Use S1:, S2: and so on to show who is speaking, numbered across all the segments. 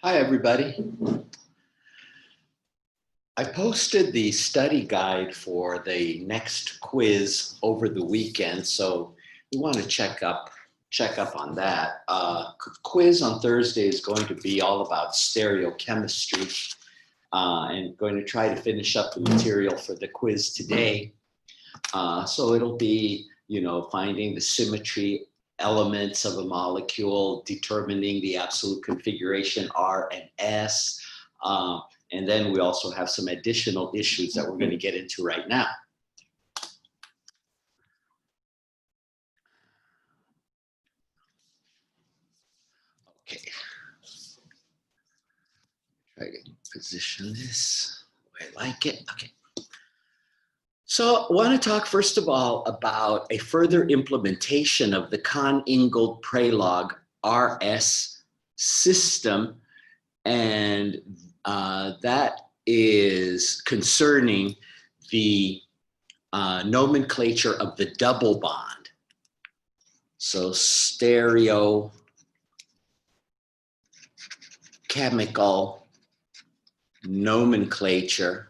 S1: Hi, everybody. I posted the study guide for the next quiz over the weekend, so we want to check up on that. Quiz on Thursday is going to be all about stereochemistry, and going to try to finish up the material for the quiz today. So it'll be, finding the symmetry elements of a molecule, determining the absolute configuration R and S. And then we also have some additional issues that we're going to get into right now. Okay. Try to position this where I like it. Okay. So I want to talk first of all about a further implementation of the Kahn-Ingold-Prelog RS system, and that is concerning the nomenclature of the double bond. So stereochemical nomenclature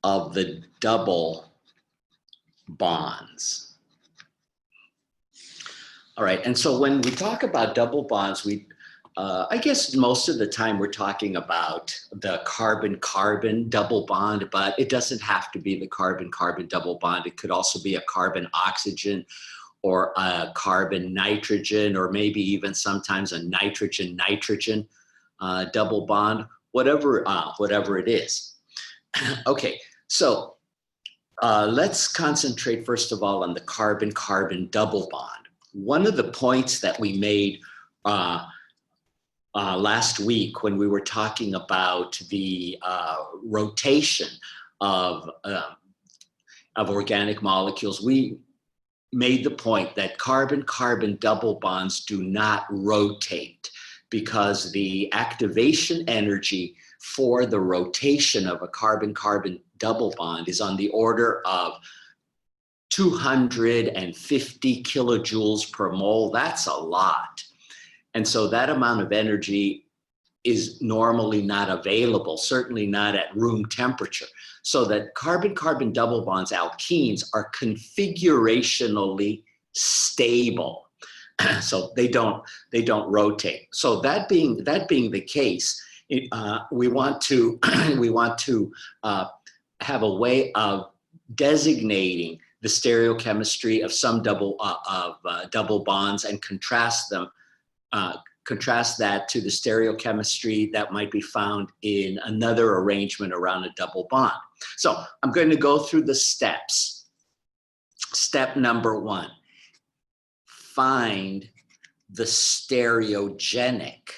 S1: of the double bonds. All right, and so when we talk about double bonds, I guess most of the time we're talking about the carbon-carbon double bond, but it doesn't have to be the carbon-carbon double bond. It could also be a carbon-oxygen or a carbon-nitrogen, or maybe even sometimes a nitrogen-nitrogen double bond, whatever it is. Okay, so let's concentrate first of all on the carbon-carbon double bond. One of the points that we made last week when we were talking about the rotation of organic molecules, we made the point that carbon-carbon double bonds do not rotate because the activation energy for the rotation of a carbon-carbon double bond is on the order of 250 kilojoules per mole. That's a lot. And so that amount of energy is normally not available, certainly not at room temperature. So that carbon-carbon double bonds, alkenes, are configurationally stable. So they don't rotate. So that being the case, we want to have a way of designating the stereochemistry of some double bonds and contrast that to the stereochemistry that might be found in another arrangement around a double bond. So I'm going to go through the steps. Step number 1, find the stereogenic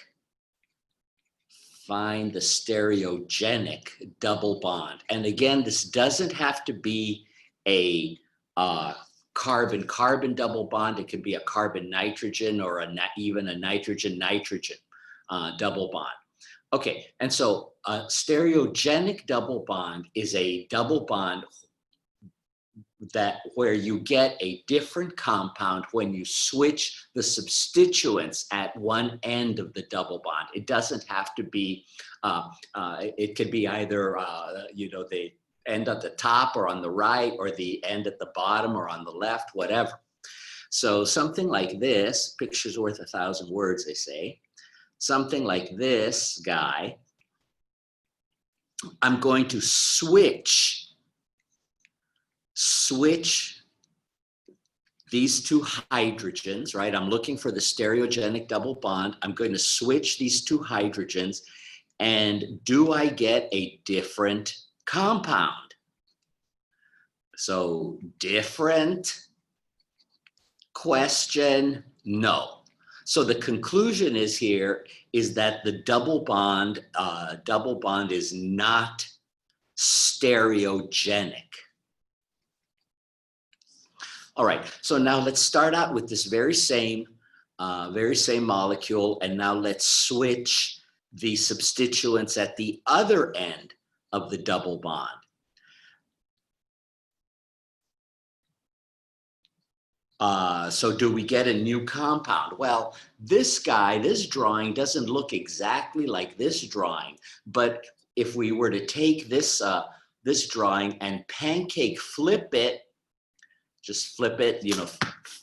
S1: double bond. And again, this doesn't have to be a carbon-carbon double bond. It could be a carbon-nitrogen or even a nitrogen-nitrogen double bond. Okay, and so a stereogenic double bond is a double bond where you get a different compound when you switch the substituents at one end of the double bond. It doesn't have to be, it could be either, the end at the top or on the right, or the end at the bottom or on the left, whatever. So something like this, picture's worth 1,000 words, they say. Something like this guy, I'm going to switch these two hydrogens, right? I'm looking for the stereogenic double bond. I'm going to switch these two hydrogens, and do I get a different compound? So different question, no. So the conclusion is that the double bond is not stereogenic. All right, so now let's start out with this very same molecule, and now let's switch the substituents at the other end of the double bond. So do we get a new compound? Well, this guy, this drawing doesn't look exactly like this drawing, but if we were to take this, this drawing and pancake flip it, just flip it, you know,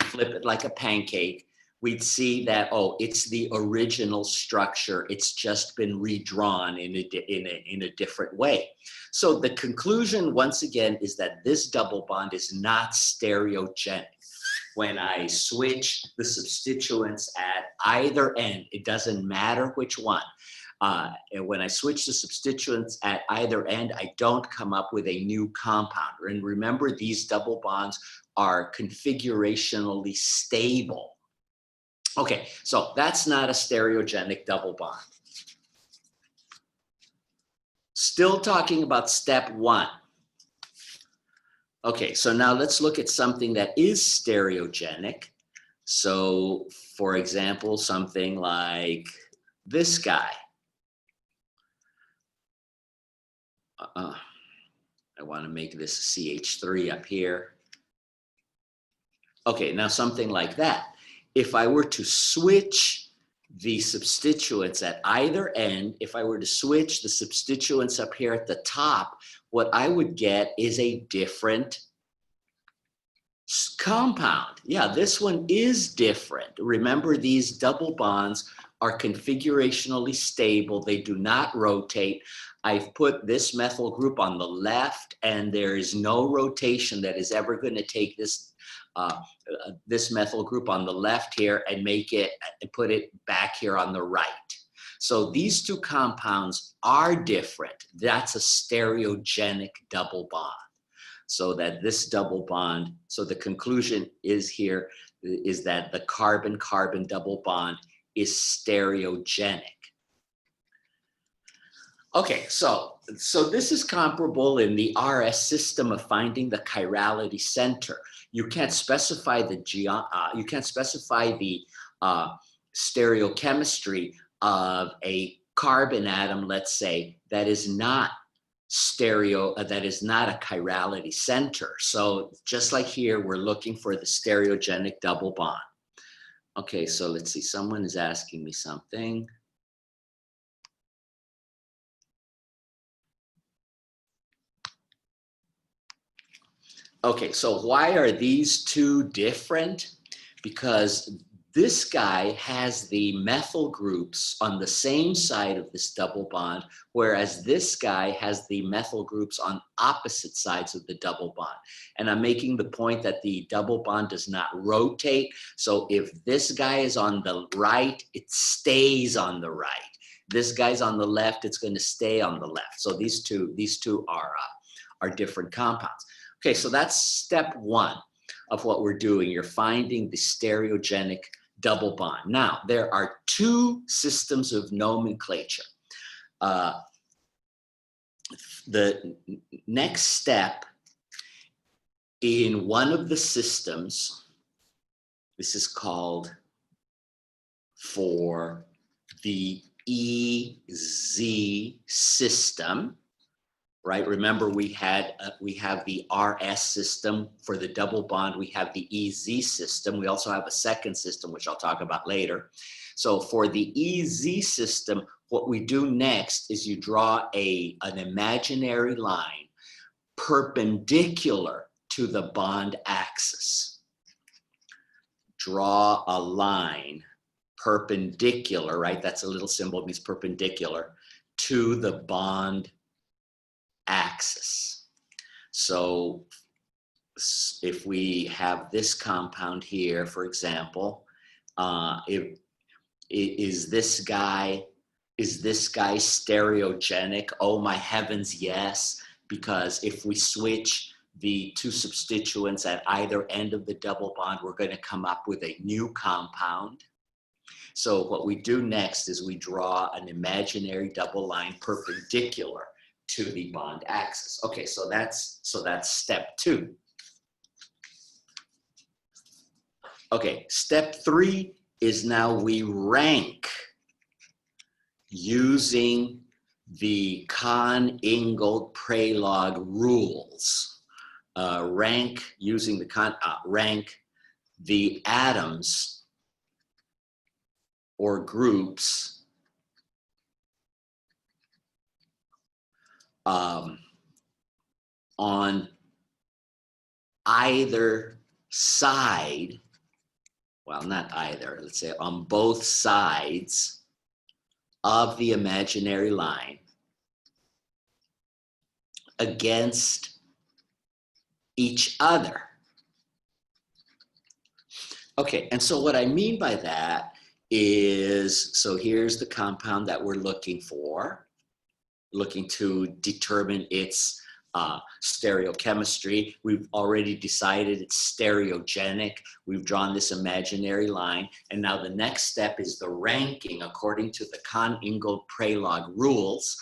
S1: flip it like a pancake, we'd see that, oh, it's the original structure. It's just been redrawn in a different way. So the conclusion, once again, is that this double bond is not stereogenic. When I switch the substituents at either end, it doesn't matter which one. And when I switch the substituents at either end, I don't come up with a new compound. And remember, these double bonds are configurationally stable. Okay, so that's not a stereogenic double bond. Still talking about step one. Okay, so now let's look at something that is stereogenic. So, for example, something like this guy. I want to make this CH3 up here. Okay, now something like that. If I were to switch the substituents at either end, if I were to switch the substituents up here at the top, what I would get is a different compound. Yeah, this one is different. Remember, these double bonds are configurationally stable. They do not rotate. I've put this methyl group on the left, and there is no rotation that is ever going to take this this methyl group on the left here and make it and put it back here on the right. So these two compounds are different. That's a stereogenic double bond. So that this double bond, so the conclusion is here is that the carbon-carbon double bond is stereogenic. Okay, so this is comparable in the RS system of finding the chirality center. You can't specify the stereochemistry of a carbon atom, let's say, that is not that is not a chirality center. So just like here, we're looking for the stereogenic double bond. Okay, so let's see, someone is asking me something. Okay, so why are these two different? Because this guy has the methyl groups on the same side of this double bond, whereas this guy has the methyl groups on opposite sides of the double bond. And I'm making the point that the double bond does not rotate. So if this guy is on the right, it stays on the right. This guy's on the left, it's going to stay on the left. So these two are different compounds. Okay, so that's step one of what we're doing. You're finding the stereogenic double bond. Now, there are two systems of nomenclature. The next step in one of the systems, this is called for the EZ system. Right? Remember, we have the RS system for the double bond. We have the EZ system. We also have a second system, which I'll talk about later. So for the EZ system, what we do next is you draw an imaginary line perpendicular to the bond axis. Draw a line perpendicular, right? That's a little symbol, it means perpendicular to the bond axis. So if we have this compound here, for example, is this guy stereogenic? Oh my heavens, yes, because if we switch the two substituents at either end of the double bond, we're going to come up with a new compound. So what we do next is we draw an imaginary double line perpendicular to the bond axis. Okay, so that's step two. Okay, step three is now we rank using the Kahn-Ingold-Prelog rules. Rank using the rank the atoms or groups on either side, well, not either, let's say on both sides of the imaginary line against each other. Okay, and so what I mean by that is, so here's the compound that we're looking for, looking to determine its stereochemistry. We've already decided it's stereogenic. We've drawn this imaginary line. And now the next step is the ranking according to the Kohn-Ingold-Prelog rules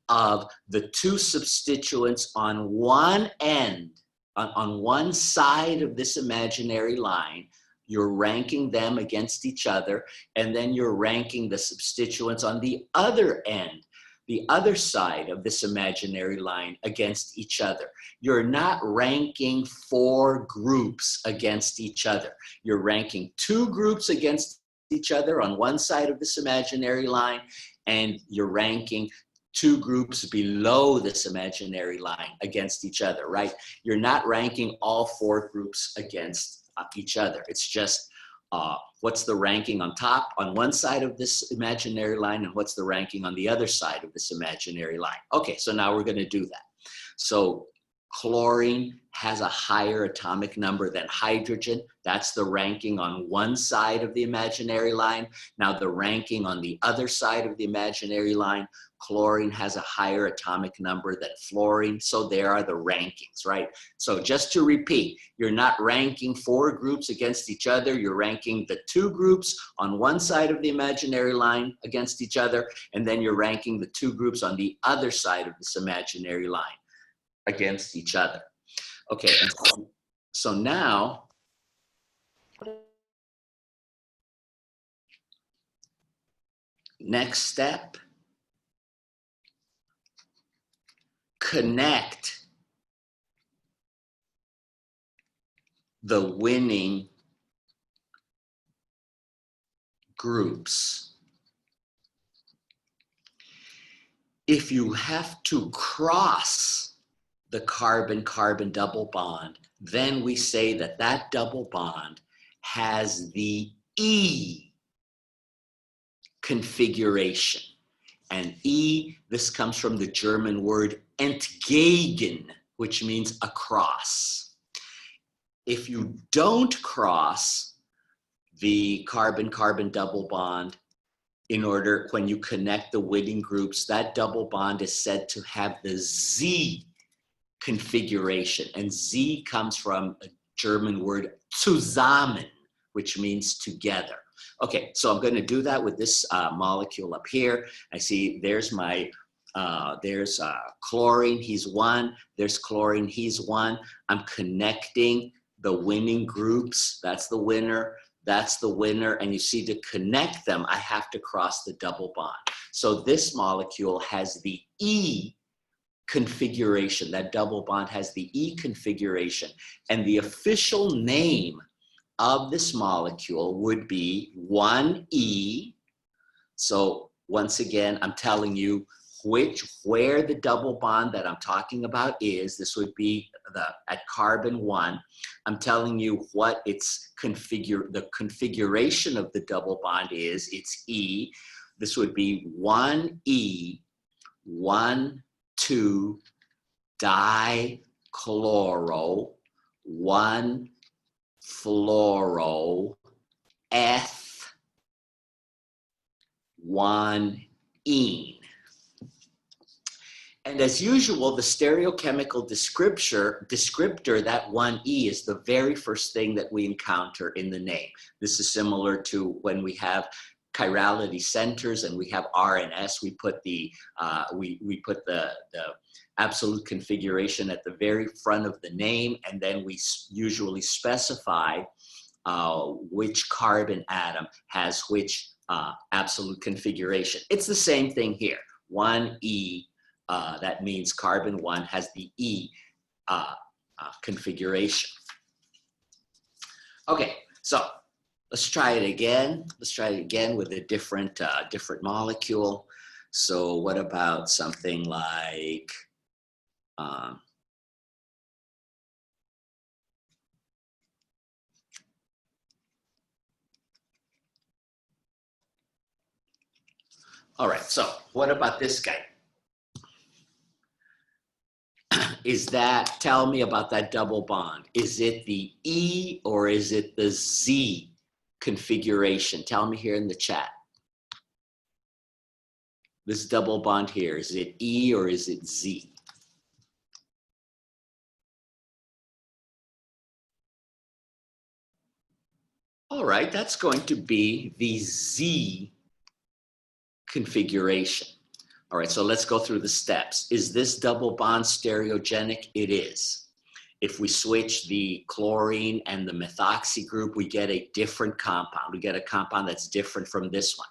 S1: of the two substituents on one end, on one side of this imaginary line. You're ranking them against each other, and then you're ranking the substituents on the other end, the other side of this imaginary line against each other. You're not ranking 4 groups against each other. You're ranking 2 groups against each other on one side of this imaginary line, and you're ranking 2 groups below this imaginary line against each other, right? You're not ranking all 4 groups against each other. It's just what's the ranking on top on one side of this imaginary line, and what's the ranking on the other side of this imaginary line. Okay, so now we're going to do that. So chlorine has a higher atomic number than hydrogen. That's the ranking on one side of the imaginary line. Now the ranking on the other side of the imaginary line, chlorine has a higher atomic number than fluorine. So there are the rankings, right? So just to repeat, you're not ranking 4 groups against each other. You're ranking the 2 groups on one side of the imaginary line against each other. And then you're ranking the 2 groups on the other side of this imaginary line against each other. Okay, and so now, next step, connect the winning groups. If you have to cross the carbon-carbon double bond, then we say that that double bond has the E configuration. And E, this comes from the German word entgegen, which means across. If you don't cross the carbon-carbon double bond, when you connect the winning groups, that double bond is said to have the Z configuration. And Z comes from a German word zusammen, which means together. Okay, so I'm going to do that with this molecule up here. I see there's my, there's chlorine, he's 1. There's chlorine, he's 1. I'm connecting the winning groups. That's the winner. That's the winner. And you see, to connect them, I have to cross the double bond. So this molecule has the E configuration. That double bond has the E configuration. And the official name of this molecule would be 1E. So once again, I'm telling you where the double bond that I'm talking about is. This would be at carbon 1. I'm telling you what its the configuration of the double bond is. It's E. This would be 1E, 1,2 dichloro, 1-fluoro, F1-ene. And as usual, the stereochemical descriptor, that 1E, is the very first thing that we encounter in the name. This is similar to when we have chirality centers and we have R and S. We put the absolute configuration at the very front of the name, and then we usually specify which carbon atom has which absolute configuration. It's the same thing here. 1E. That means carbon 1 has the E configuration. Okay, So let's try it again. Let's try it again with a different, different molecule. So what about something like, all right, so what about this guy? Is that, tell me about that double bond. Is it the E or is it the Z configuration? Tell me here in the chat. This double bond here, is it E or is it Z? All right, that's going to be the Z configuration. All right, so let's go through the steps. Is this double bond stereogenic? It is. If we switch the chlorine and the methoxy group, we get a different compound. We get a compound that's different from this one.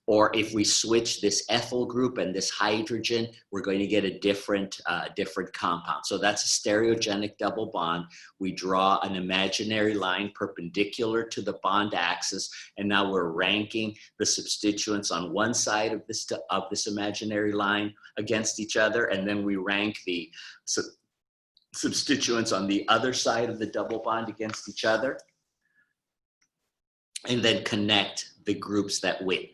S1: Or if we switch this ethyl group and this hydrogen, we're going to get a different, different compound. So that's a stereogenic double bond. We draw an imaginary line perpendicular to the bond axis, and now we're ranking the substituents on one side of this imaginary line against each other, and then we rank the substituents on the other side of the double bond against each other, and then connect the groups that win.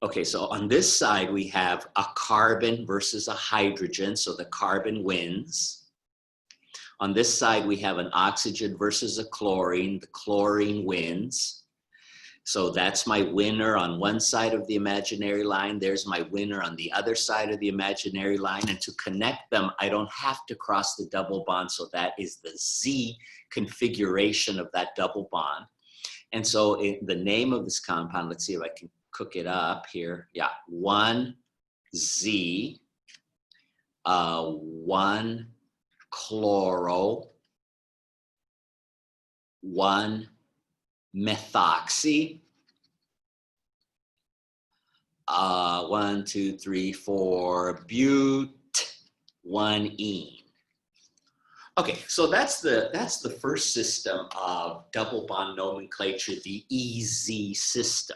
S1: Okay, so on this side, we have a carbon versus a hydrogen, so the carbon wins. On this side, we have an oxygen versus a chlorine, the chlorine wins. So that's my winner on one side of the imaginary line. There's my winner on the other side of the imaginary line. And to connect them, I don't have to cross the double bond, so that is the Z configuration of that double bond. And so the name of this compound, let's see if I can cook it up here. Yeah, 1Z, 1 chloro, 1 methoxy, 1, 2, 3, 4 bute, 1 ene. Okay, so that's the first system of double bond nomenclature, the EZ system.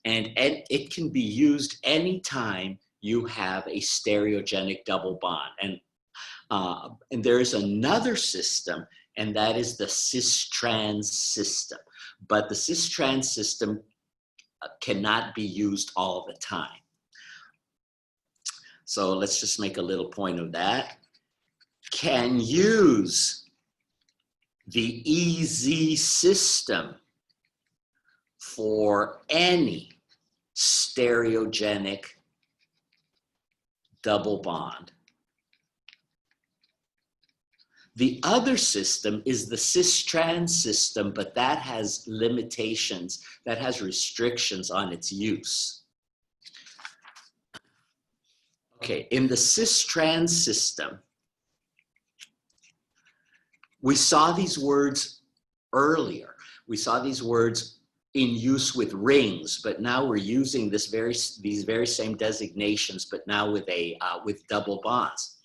S1: And it can be used anytime you have a stereogenic double bond. And there is another system, and that is the cis-trans system. But the cis-trans system cannot be used all the time. So let's just make a little point of that. Can use the EZ system for any stereogenic double bond. The other system is the cis-trans system, but that has limitations, that has restrictions on its use. Okay, in the cis-trans system, we saw these words earlier. We saw these words in use with rings, but now we're using these very same designations, but now with with double bonds.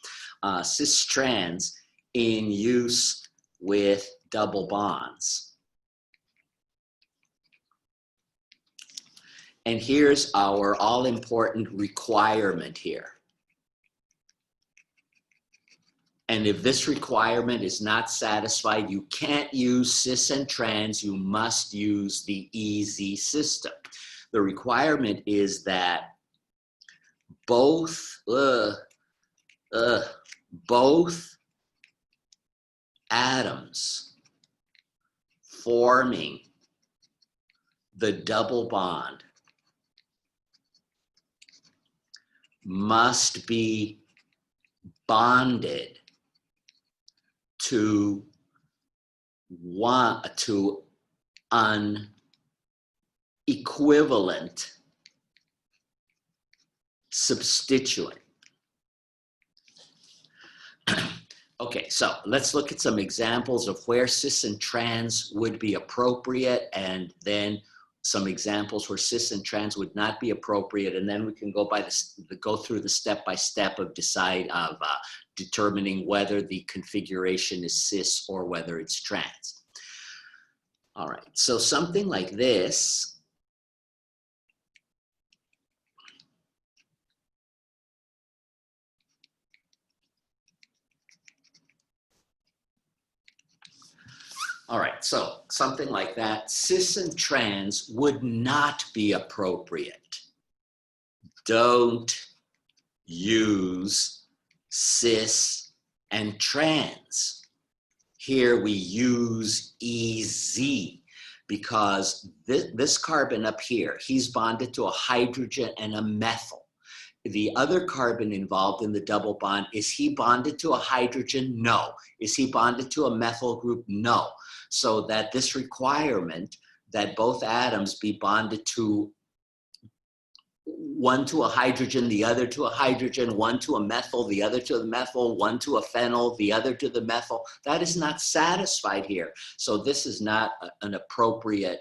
S1: Cis-trans in use with double bonds. And here's our all-important requirement here. And if this requirement is not satisfied, you can't use cis and trans, you must use the EZ system. The requirement is that both atoms forming the double bond must be bonded to an equivalent substituent. Okay, so let's look at some examples of where cis and trans would be appropriate, and then some examples where cis and trans would not be appropriate, and then we can go through the step-by-step of determining whether the configuration is cis or whether it's trans. All right, so something like this. All right, so something like that, cis and trans would not be appropriate. Don't use cis and trans. Here we use EZ because this carbon up here, he's bonded to a hydrogen and a methyl. The other carbon involved in the double bond, is he bonded to a hydrogen? No. Is he bonded to a methyl group? No. So that this requirement that both atoms be bonded to one to a hydrogen, the other to a hydrogen, one to a methyl, the other to the methyl, one to a phenyl, the other to the methyl, that is not satisfied here. So this is not an appropriate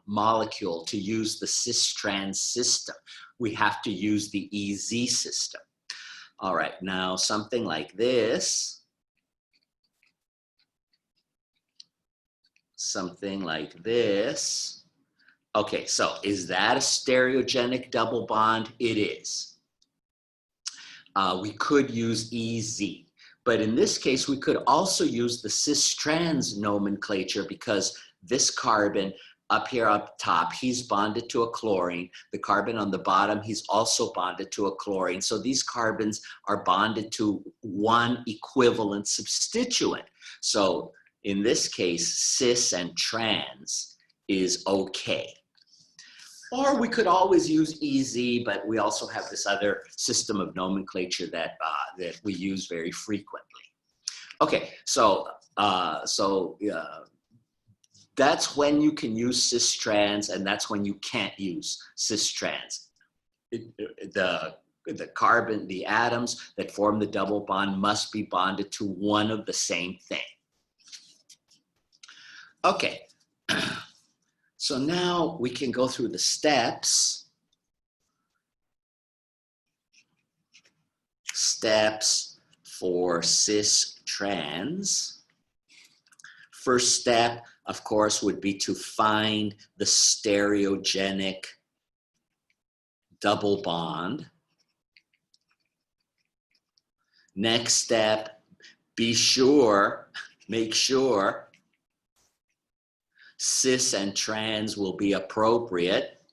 S1: molecule to use the cis-trans system. We have to use the EZ system. All right, now something like this. Something like this. Okay, so is that a stereogenic double bond? It is. We could use EZ, but in this case, we could also use the cis-trans nomenclature because this carbon up here up top, he's bonded to a chlorine. The carbon on the bottom, he's also bonded to a chlorine. So these carbons are bonded to one equivalent substituent. So in this case, cis and trans is okay. Or we could always use EZ, but we also have this other system of nomenclature that, that we use very frequently. Okay, so, that's when you can use cis-trans, and that's when you can't use cis-trans. The carbon, the atoms that form the double bond must be bonded to one of the same thing. Okay. So now we can go through the steps. Steps for cis-trans. First step, of course, would be to find the stereogenic double bond. Next step, make sure cis and trans will be appropriate,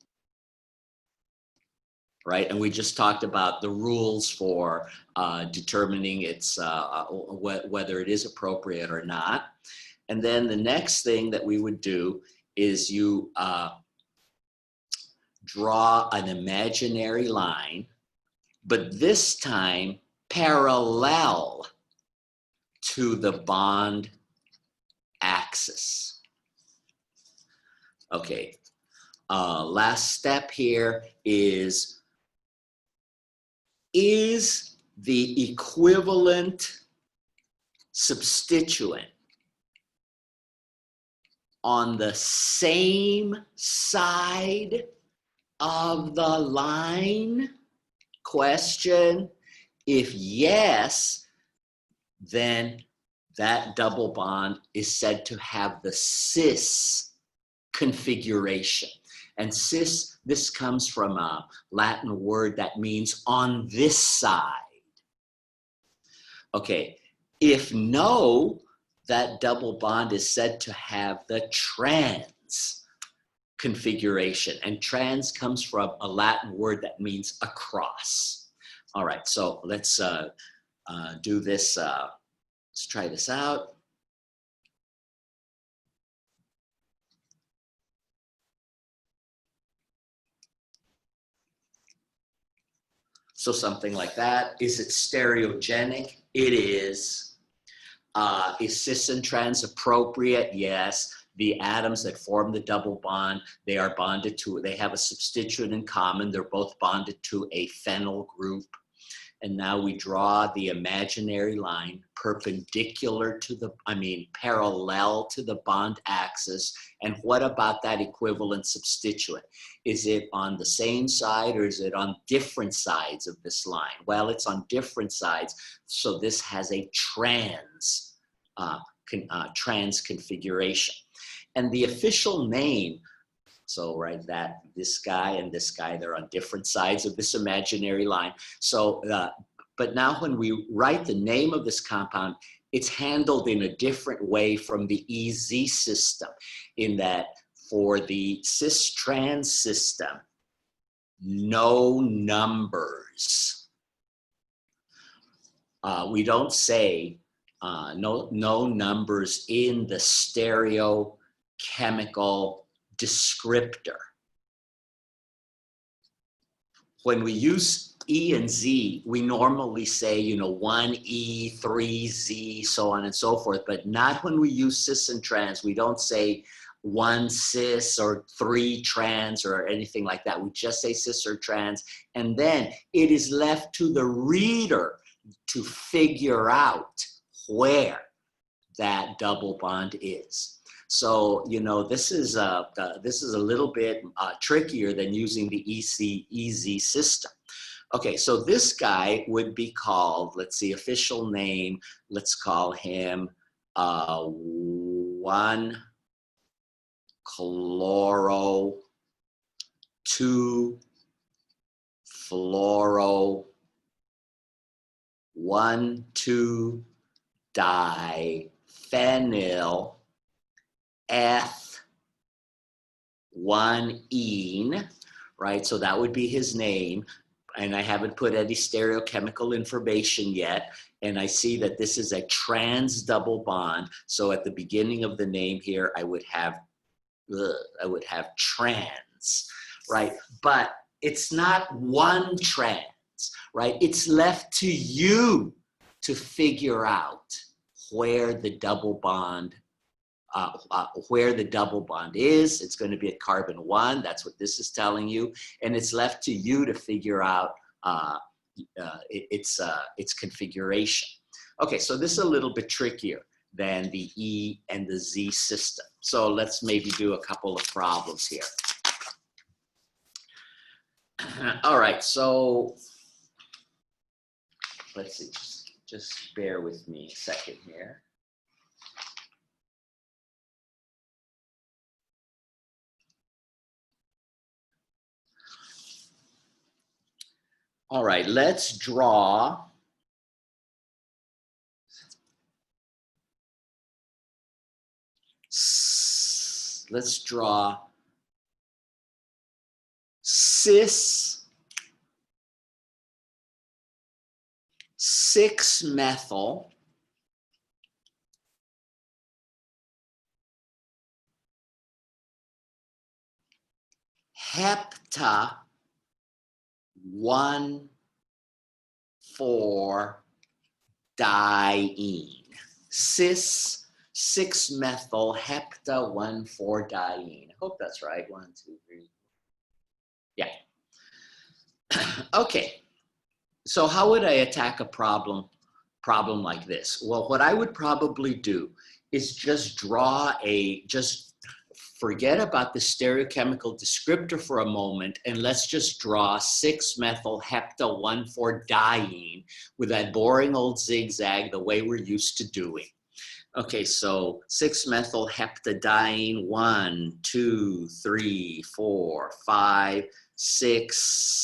S1: right? And we just talked about the rules for determining its whether it is appropriate or not. And then the next thing that we would do is you draw an imaginary line, but this time parallel to the bond axis. Okay, last step here is the equivalent substituent on the same side of the line? Question. If yes, then that double bond is said to have the cis configuration. And cis, this comes from a Latin word that means on this side. Okay, if no, that double bond is said to have the trans configuration. And trans comes from a Latin word that means across. All right, so let's do this. Let's try this out. So something like that. Is it stereogenic? It is. Is cis and trans appropriate? Yes. The atoms that form the double bond, they are bonded to, they have a substituent in common. They're both bonded to a phenyl group. And now we draw the imaginary line perpendicular to the, parallel to the bond axis. And what about that equivalent substituent? Is it on the same side or is it on different sides of this line? Well, it's on different sides. So this has a trans configuration. And the official name, so right, that this guy and this guy, they're on different sides of this imaginary line. So, but now when we write the name of this compound, it's handled in a different way from the EZ system, in that for the cis-trans system, no numbers. We don't say no numbers in the stereochemical descriptor. When we use E and Z, we normally say, 1E, 3Z, so on and so forth, but not when we use cis and trans. We don't say 1 cis or 3 trans or anything like that. We just say cis or trans, and then it is left to the reader to figure out where that double bond is. So, this is a little bit trickier than using the EZ system. Okay, so this guy would be called, let's see, official name, let's call him 1-chloro, 2-fluoro, 1,2-diphenyl, eth-1-ene, right? So that would be his name. And I haven't put any stereochemical information yet. And I see that this is a trans double bond. So at the beginning of the name here, I would have trans, right? But it's not one trans, right? It's left to you to figure out where the double bond is. It's going to be at carbon 1. That's what this is telling you. And it's left to you to figure out its configuration. Okay, so this is a little bit trickier than the E and the Z system. So let's maybe do a couple of problems here. All right, so let's see, just bear with me a second here. All right, let's draw cis 6-methyl hepta 1,4-diene. Cis 6-methyl hepta 1,4-diene. I hope that's right. 1, 2, 3. Yeah. Okay. So how would I attack a problem like this? Well, what I would probably do is just forget about the stereochemical descriptor for a moment, and let's just draw 6-methyl hepta 1,4-diene with that boring old zigzag the way we're used to doing. Okay, so 6-methyl heptadiene, 1, 2, 3, 4, 5, 6,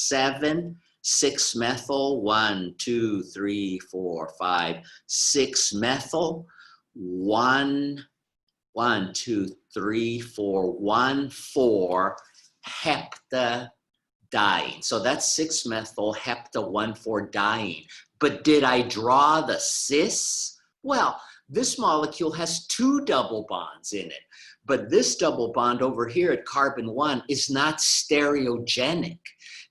S1: 7. 6-methyl, 1, 2, 3, 4, 5, 6-methyl, 1, 2, 3, 4, 1, 4 heptadiene. So that's 6-methyl hepta 1,4-diene. But did I draw the cis? Well, this molecule has 2 double bonds in it. But this double bond over here at carbon 1 is not stereogenic,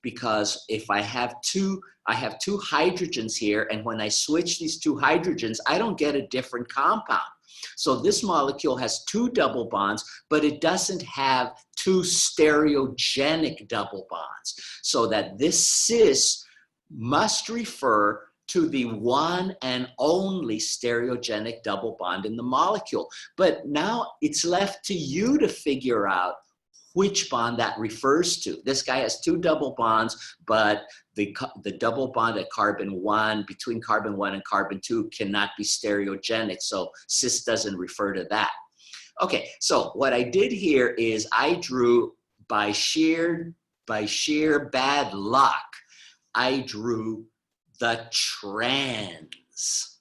S1: because if I have two hydrogens here, and when I switch these 2 hydrogens, I don't get a different compound. So this molecule has 2 double bonds, but it doesn't have 2 stereogenic double bonds. So that this cis must refer to the one and only stereogenic double bond in the molecule. But now it's left to you to figure out which bond that refers to. This guy has 2 double bonds, but the double bond at carbon 1, between carbon 1 and carbon 2 cannot be stereogenic, so cis doesn't refer to that. Okay, so what I did here is I drew by sheer bad luck, I drew the trans,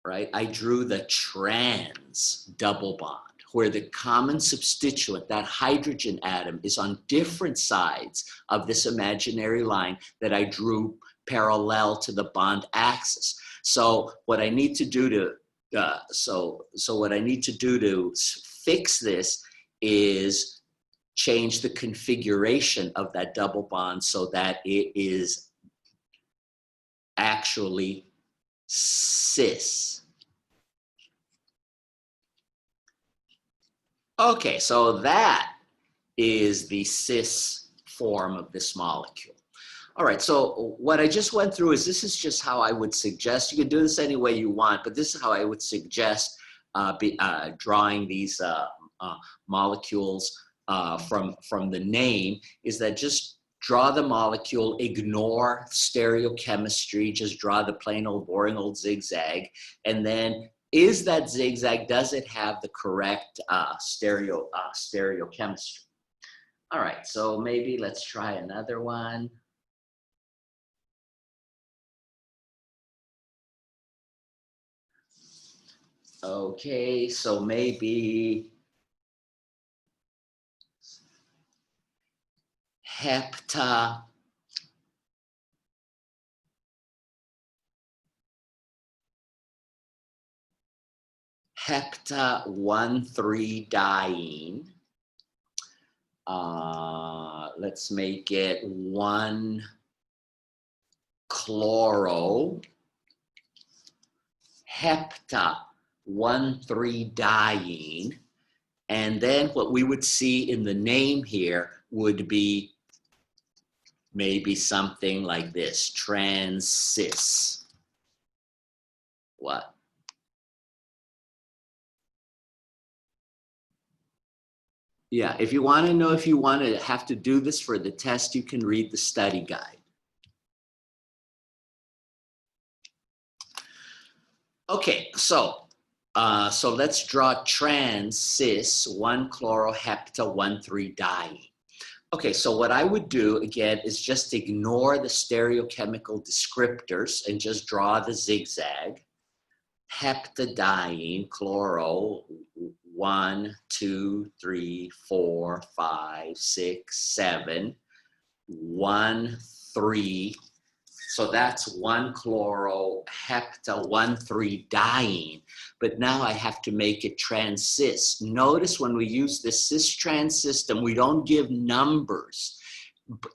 S1: right? I drew the trans double bond, where the common substituent, that hydrogen atom, is on different sides of this imaginary line that I drew parallel to the bond axis. So what I need to do to what I need to do to fix this is change the configuration of that double bond so that it is actually cis. Okay, so that is the cis form of this molecule. All right, so what I just went through is this is just how I would suggest, you can do this any way you want, but this is how I would suggest drawing these molecules from the name, is that just draw the molecule, ignore stereochemistry, just draw the plain old boring old zigzag, and then is that zigzag, does it have the correct stereochemistry? All right, so maybe let's try another one. Okay, so maybe hepta 1,3-diene. Let's make it 1-chloro hepta 1,3-diene. And then what we would see in the name here would be maybe something like this, trans cis. What? Yeah, if you want to know if you want to have to do this for the test, you can read the study guide. Okay, so let's draw trans cis 1-chlorohepta 1,3-diene. Okay, so what I would do again is just ignore the stereochemical descriptors and just draw the zigzag. Heptadiene, chloro, 1, 2, 3, 4, 5, 6, 7, 1, 3. So that's 1-chlorohepta 1,3-diene. But now I have to make it trans cis. Notice when we use the cis-trans system, we don't give numbers.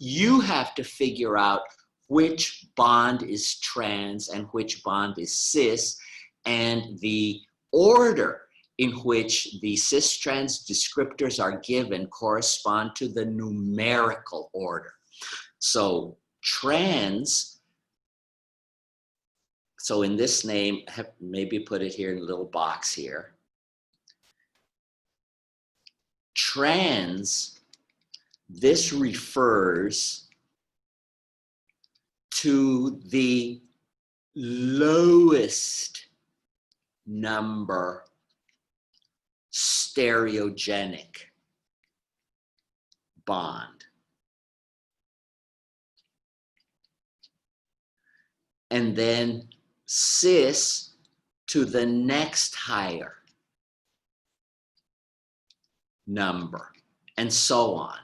S1: You have to figure out which bond is trans and which bond is cis, and the order in which the cis-trans descriptors are given correspond to the numerical order. So trans, so in this name, maybe put it here in a little box here. Trans, this refers to the lowest number stereogenic bond. And then cis to the next higher number, and so on.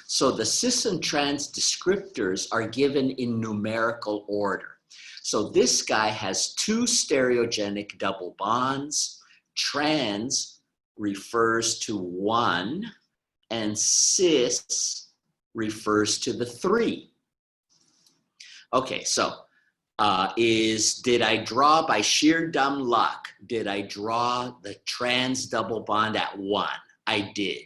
S1: So the cis and trans descriptors are given in numerical order. So this guy has 2 stereogenic double bonds. Trans refers to 1, and cis refers to the 3. Okay, so did I draw by sheer dumb luck? Did I draw the trans double bond at 1? I did.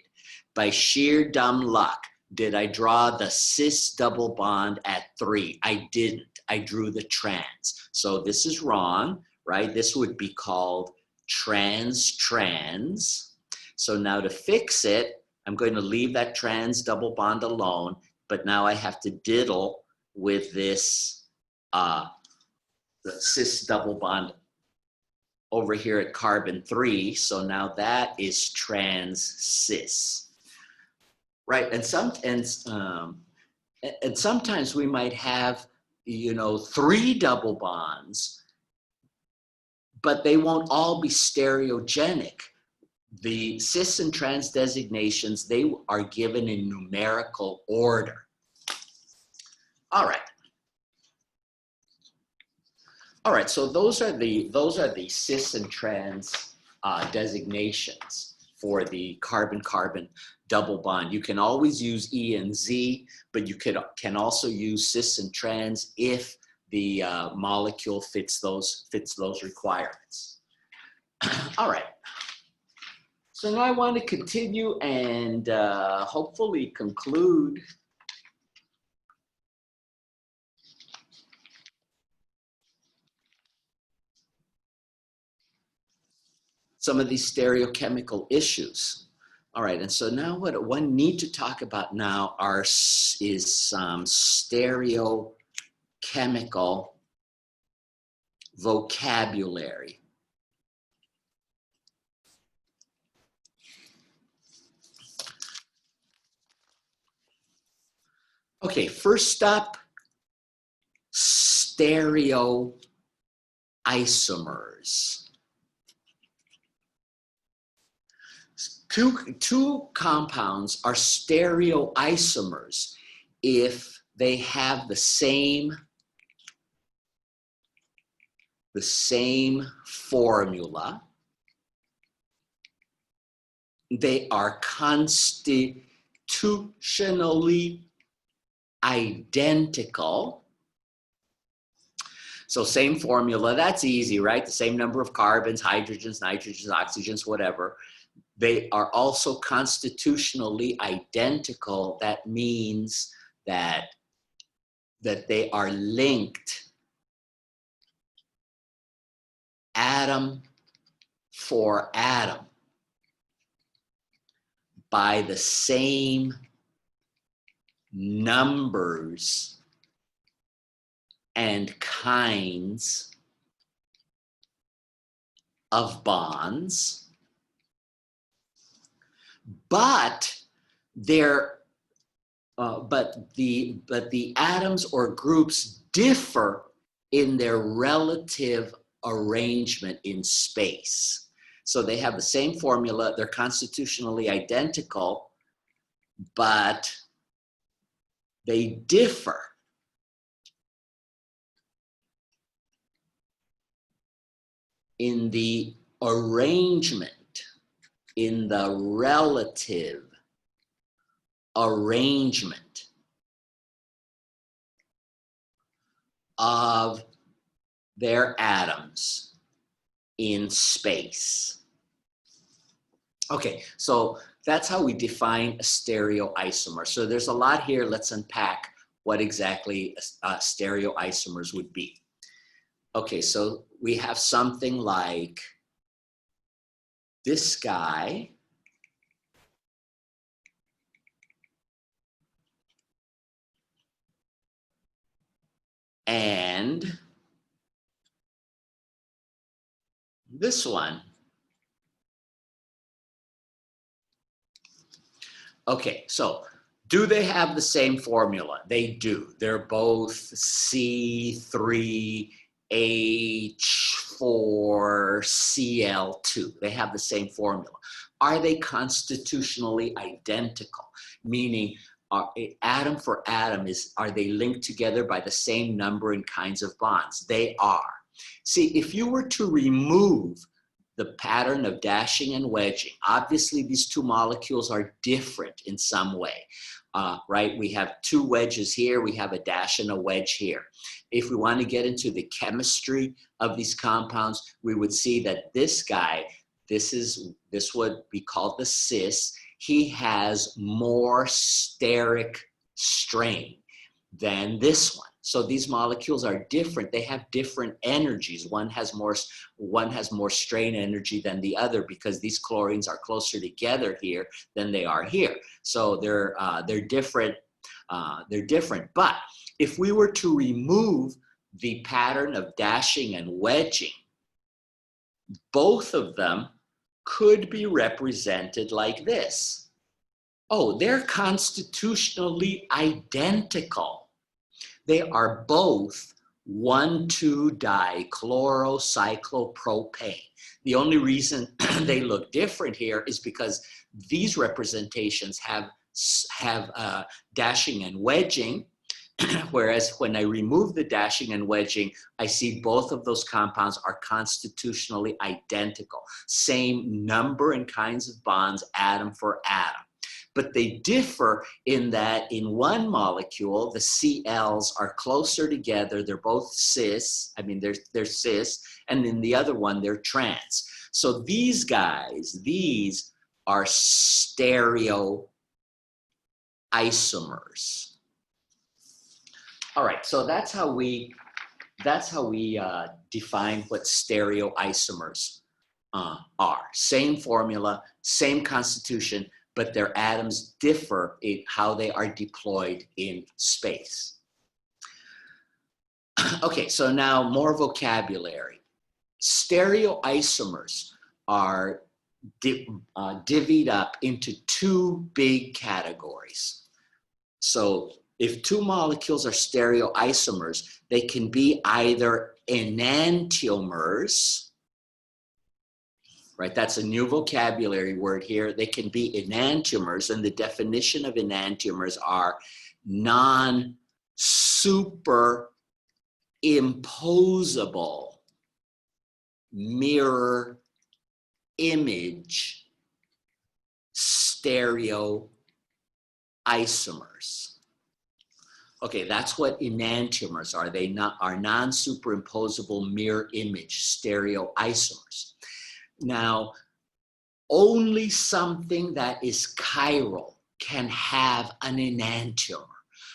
S1: By sheer dumb luck, did I draw the cis double bond at 3? I didn't. I drew the trans. So this is wrong, right? This would be called trans-trans. So now to fix it, I'm going to leave that trans double bond alone, but now I have to diddle with this the cis double bond over here at carbon 3. So now that is trans cis, right? And sometimes we might have, you know, 3 double bonds, but they won't all be stereogenic. The cis and trans designations, they are given in numerical order. All right. All right, so those are the cis and trans designations for the carbon-carbon double bond. You can always use E and Z, but you can also use cis and trans if the molecule fits those requirements. All right. So now I want to continue and hopefully conclude some of these stereochemical issues. All right, and so now what one need to talk about now is some stereochemical vocabulary. Okay, first up, stereoisomers. Two compounds are stereoisomers if they have the same formula. They are constitutionally identical. So same formula, that's easy, right? The same number of carbons, hydrogens, nitrogens, oxygens, whatever. They are also constitutionally identical. That means that they are linked atom for atom by the same numbers and kinds of bonds. But the atoms or groups differ in their relative arrangement in space. So they have the same formula, they're constitutionally identical, but they differ in the arrangement, in the relative arrangement of their atoms in space. Okay, so that's how we define a stereoisomer. So there's a lot here. Let's unpack what exactly stereoisomers would be. Okay, so we have something like this guy and this one. Okay, so do they have the same formula? They do. They're both C3H4Cl2. They have the same formula. Are they constitutionally identical? Meaning, atom for atom, are they linked together by the same number and kinds of bonds? They are. See, if you were to remove the pattern of dashing and wedging, obviously these two molecules are different in some way, right? We have two wedges here, we have a dash and a wedge here. If we want to get into the chemistry of these compounds, we would see that this guy, this would be called the cis. He has more steric strain than this one. So these molecules are different. They have different energies. One has more strain energy than the other because these chlorines are closer together here than they are here. So they're different. They're different. But if we were to remove the pattern of dashing and wedging, both of them could be represented like this. Oh, they're constitutionally identical. They are both 1,2-dichlorocyclopropane. The only reason they look different here is because these representations have dashing and wedging, whereas when I remove the dashing and wedging, I see both of those compounds are constitutionally identical. Same number and kinds of bonds, atom for atom. But they differ in that in one molecule, the CLs are closer together. They're both cis. I mean, they're cis. And in the other one, they're trans. So these guys, these are stereoisomers. All right, so that's how we define what stereoisomers are. Same formula, same constitution, but their atoms differ in how they are deployed in space. Okay, so now more vocabulary. Stereoisomers are divvied up into two big categories. So if two molecules are stereoisomers, they can be either enantiomers, right? That's a new vocabulary word here. They can be enantiomers, and the definition of enantiomers are non-superimposable mirror image stereoisomers. Okay, that's what enantiomers are. They are non-superimposable mirror image stereoisomers. Now, only something that is chiral can have an enantiomer,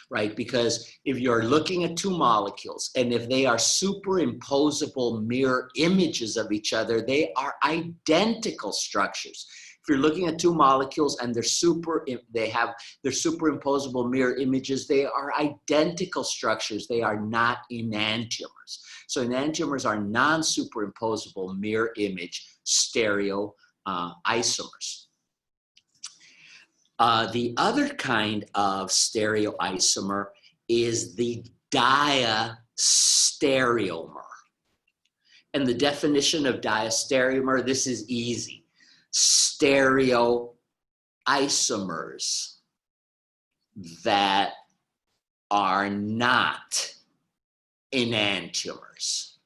S1: right? Because if you're looking at two molecules and if they are superimposable mirror images of each other, they are identical structures. If you're looking at two molecules and they're superimposable mirror images, they are identical structures. They are not enantiomers. So enantiomers are non-superimposable mirror image stereoisomers. The other kind of stereoisomer is the diastereomer. And the definition of diastereomer, this is easy. Stereoisomers that are not enantiomers.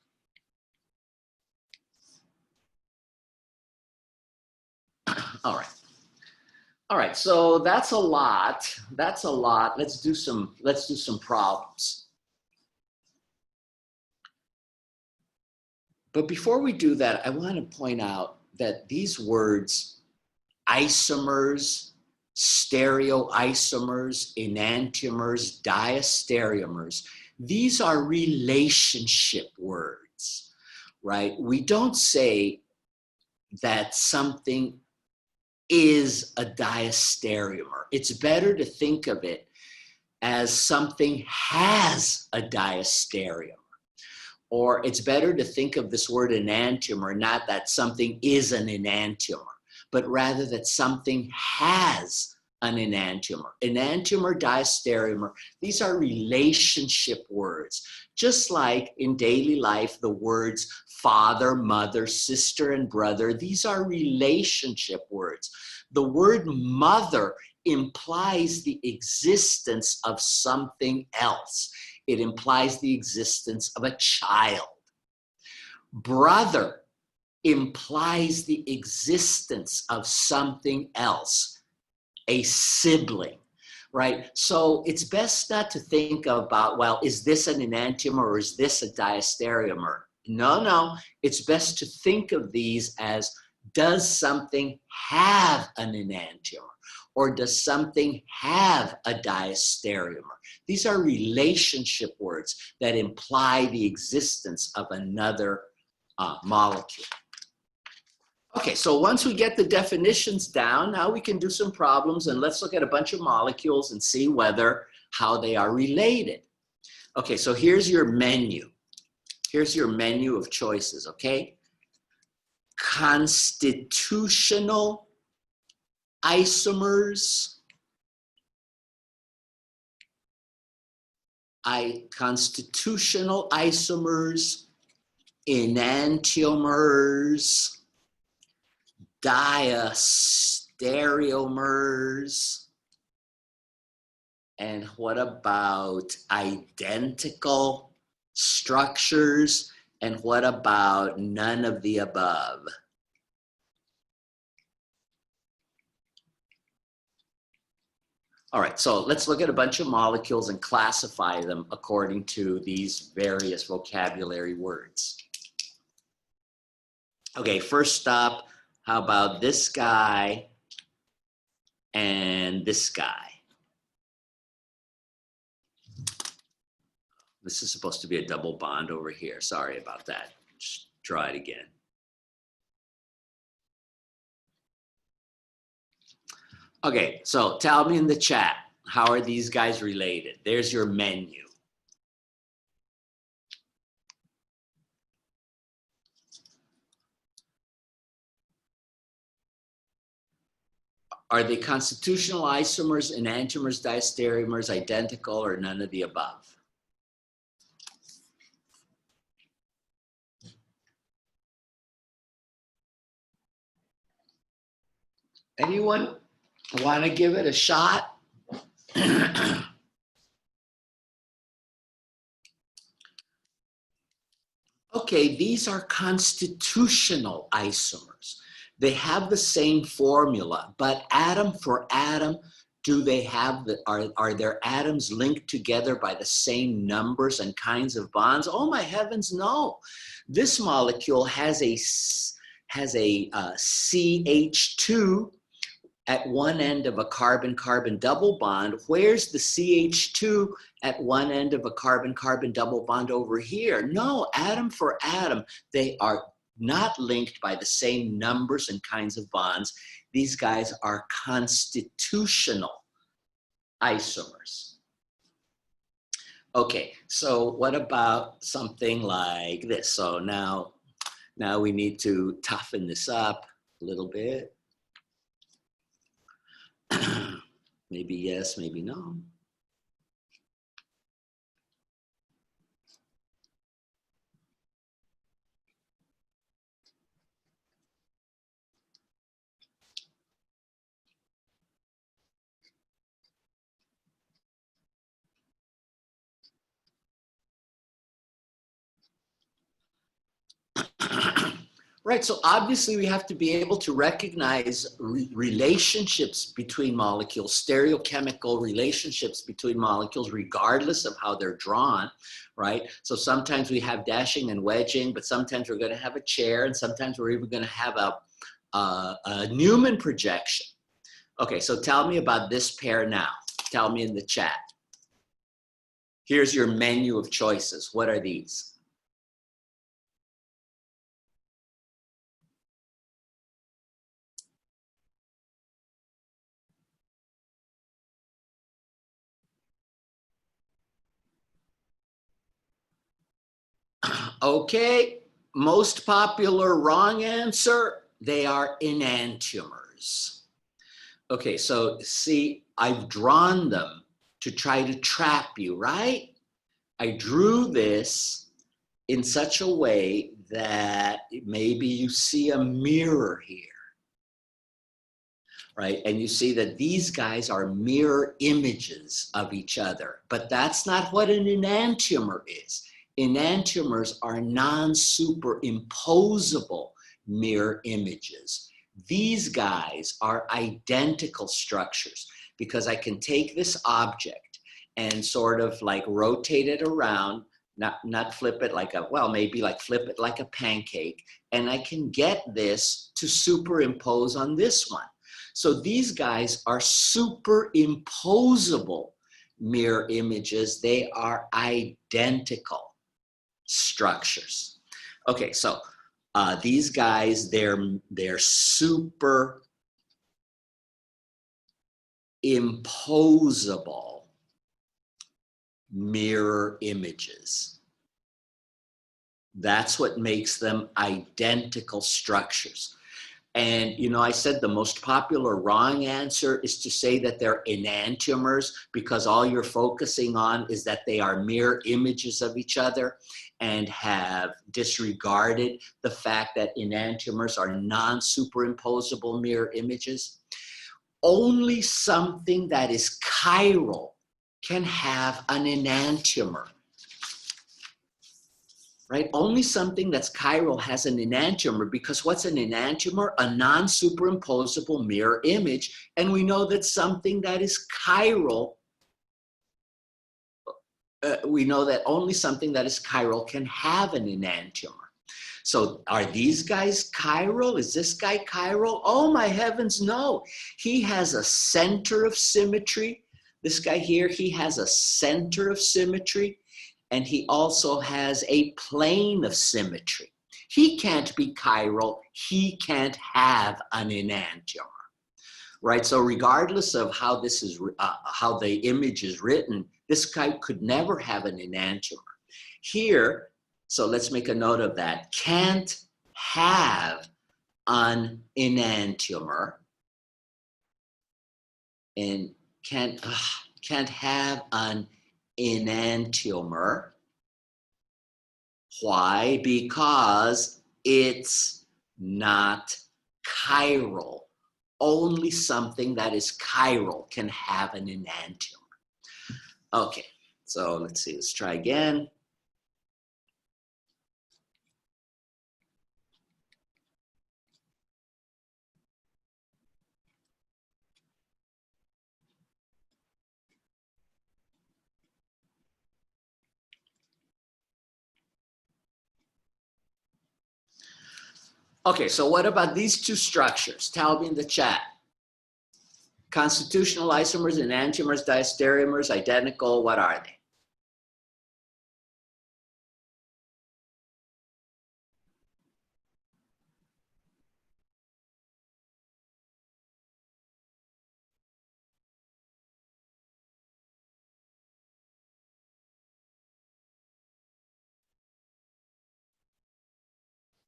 S1: All right. All right, so that's a lot. That's a lot. Let's do some problems. But before we do that, I want to point out that these words, isomers, stereoisomers, enantiomers, diastereomers, these are relationship words, right? We don't say that something is a diastereomer. It's better to think of it as something has a diastereomer. Or it's better to think of this word enantiomer, not that something is an enantiomer, but rather that something has an enantiomer. Enantiomer, diastereomer, these are relationship words. Just like in daily life, the words father, mother, sister, and brother, these are relationship words. The word mother implies the existence of something else. It implies the existence of a child. Brother implies the existence of something else, a sibling, right? So it's best not to think about, well, is this an enantiomer or is this a diastereomer? No, it's best to think of these as, does something have an enantiomer or does something have a diastereomer? These are relationship words that imply the existence of another molecule. Okay, so once we get the definitions down, now we can do some problems and let's look at a bunch of molecules and see how they are related. Okay, so here's your menu. Here's your menu of choices, okay? constitutional isomers, constitutional isomers, enantiomers, diastereomers, and what about identical structures? And what about none of the above? All right, so let's look at a bunch of molecules and classify them according to these various vocabulary words. Okay, first up, how about this guy and this guy? This is supposed to be a double bond over here. Sorry about that. Just try it again. Okay, so tell me in the chat, how are these guys related? There's your menu. Are they constitutional isomers, enantiomers, diastereomers, identical, or none of the above? Anyone want to give it a shot? Okay, these are constitutional isomers. They have the same formula, but atom for atom, do they have are their atoms linked together by the same numbers and kinds of bonds? Oh my heavens, no. This molecule has a CH2 at one end of a carbon-carbon double bond. Where's the CH2 at one end of a carbon-carbon double bond over here? No, atom for atom, they are not linked by the same numbers and kinds of bonds. These guys are constitutional isomers. Okay, so what about something like this? So now we need to toughen this up a little bit. Maybe yes, maybe no. Right, so obviously we have to be able to recognize relationships between molecules, stereochemical relationships between molecules, regardless of how they're drawn, right? So sometimes we have dashing and wedging, but sometimes we're going to have a chair, and sometimes we're even going to have a Newman projection. Okay, so tell me about this pair now. Tell me in the chat. Here's your menu of choices. What are these? Okay, most popular wrong answer, they are enantiomers. Okay, so see, I've drawn them to try to trap you, right? I drew this in such a way that maybe you see a mirror here, right? And you see that these guys are mirror images of each other, but that's not what an enantiomer is. Enantiomers are non-superimposable mirror images. These guys are identical structures because I can take this object and sort of like rotate it around, not flip it like a, well, maybe like flip it like a pancake, and I can get this to superimpose on this one. So these guys are superimposable mirror images. They are identical structures. Okay, so these guys, they're super imposable mirror images. That's what makes them identical structures. And, you know, I said the most popular wrong answer is to say that they're enantiomers because all you're focusing on is that they are mirror images of each other and have disregarded the fact that enantiomers are non-superimposable mirror images. Only something that is chiral can have an enantiomer. Right? Only something that's chiral has an enantiomer, because what's an enantiomer? A non-superimposable mirror image. And we know that something that is chiral, we know that only something that is chiral can have an enantiomer. So are these guys chiral? Is this guy chiral? Oh my heavens, no. He has a center of symmetry. This guy here, he has a center of symmetry. And he also has a plane of symmetry. He can't be chiral. He can't have an enantiomer, right? So regardless of how this is, how the image is written, this guy could never have an enantiomer. Here, so let's make a note of that. Can't have an enantiomer, and can't have an enantiomer. Why? Because it's not chiral. Only something that is chiral can have an enantiomer. Okay, so let's see, let's try again. Okay, so what about these two structures? Tell me in the chat. Constitutional isomers, enantiomers, diastereomers, identical, what are they?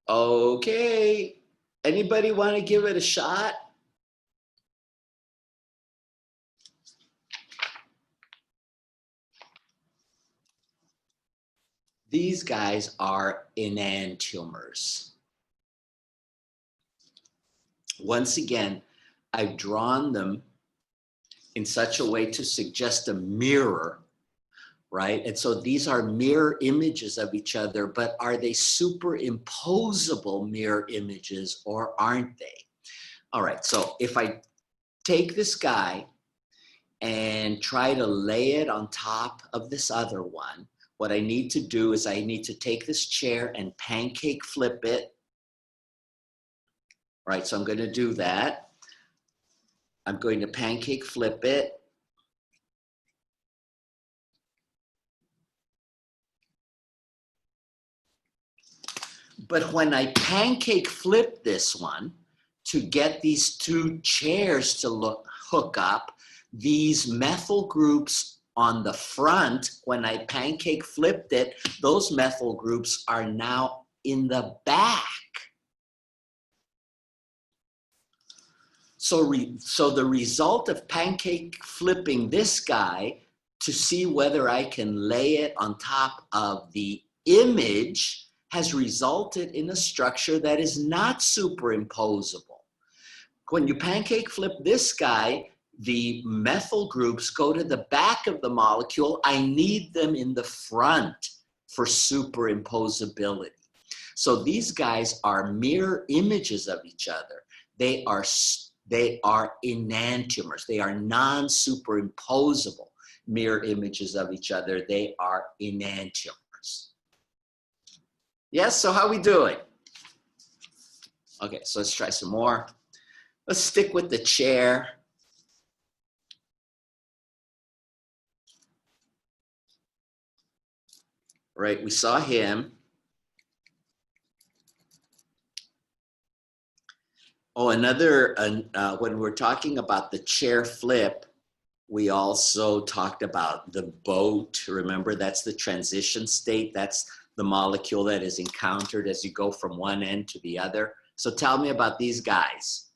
S1: Okay, anybody want to give it a shot? These guys are enantiomers. Once again, I've drawn them in such a way to suggest a mirror, right? And so these are mirror images of each other, but are they superimposable mirror images or aren't they? All right, so if I take this guy and try to lay it on top of this other one, what I need to do is I need to take this chair and pancake flip it. Right, so I'm going to do that. I'm going to pancake flip it. But when I pancake flip this one to get these two chairs to hook up, these methyl groups on the front, when I pancake flipped it, those methyl groups are now in the back. So the result of pancake flipping this guy to see whether I can lay it on top of the image has resulted in a structure that is not superimposable. When you pancake flip this guy, the methyl groups go to the back of the molecule. I need them in the front for superimposability. So these guys are mirror images of each other. They are enantiomers. They are non-superimposable mirror images of each other. They are enantiomers. Yes, so how are we doing? Okay, so let's try some more. Let's stick with the chair. Right, we saw him. Oh, when we're talking about the chair flip, we also talked about the boat. Remember, that's the transition state. That's the molecule that is encountered as you go from one end to the other. So tell me about these guys.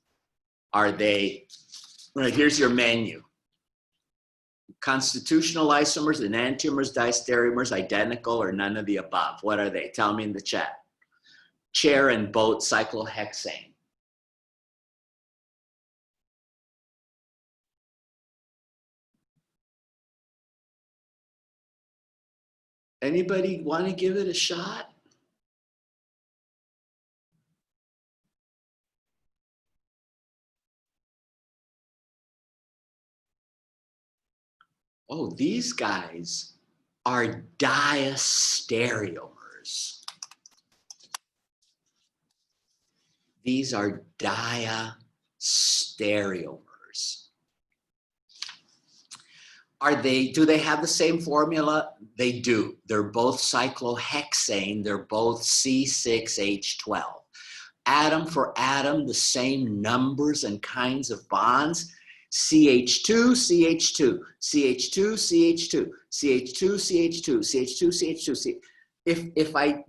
S1: Are they, right, here's your menu. Constitutional isomers, enantiomers, diastereomers, identical, or none of the above. What are they? Tell me in the chat. Chair and boat cyclohexane. Anybody want to give it a shot? Oh, these guys are diastereomers. These are diastereomers. Do they have the same formula? They do. They're both cyclohexane. They're both C6H12. Atom for atom, the same numbers and kinds of bonds. CH2, CH2, CH2, CH2, CH2, CH2, CH2, CH2. If I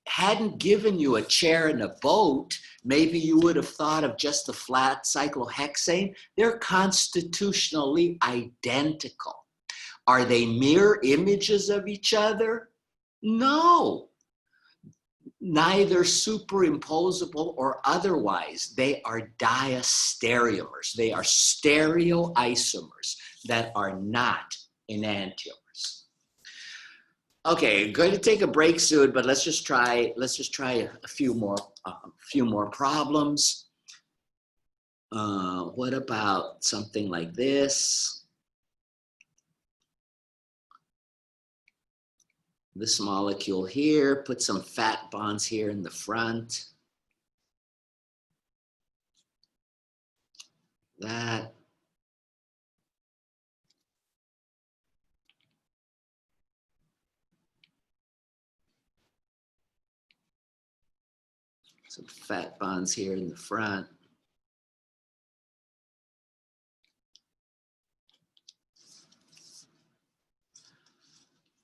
S1: hadn't given you a chair and a boat, maybe you would have thought of just the flat cyclohexane. They're constitutionally identical. Are they mirror images of each other? No. Neither superimposable or otherwise. They are diastereomers. They are stereoisomers that are not enantiomers. Okay, I'm going to take a break soon, but let's just try a few more problems. What about something like this? This molecule here, put some fat bonds here in the front. That. Some fat bonds here in the front.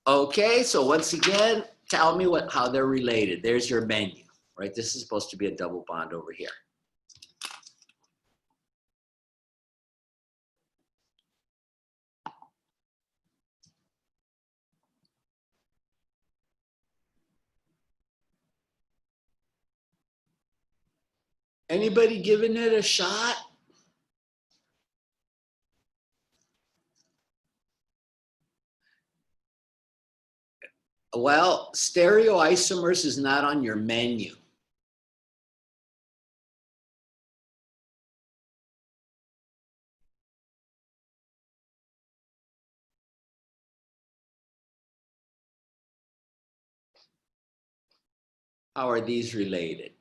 S1: Okay, so once again, tell me how they're related. There's your menu, right? This is supposed to be a double bond over here. Anybody giving it a shot? Well, stereoisomers is not on your menu. How are these related?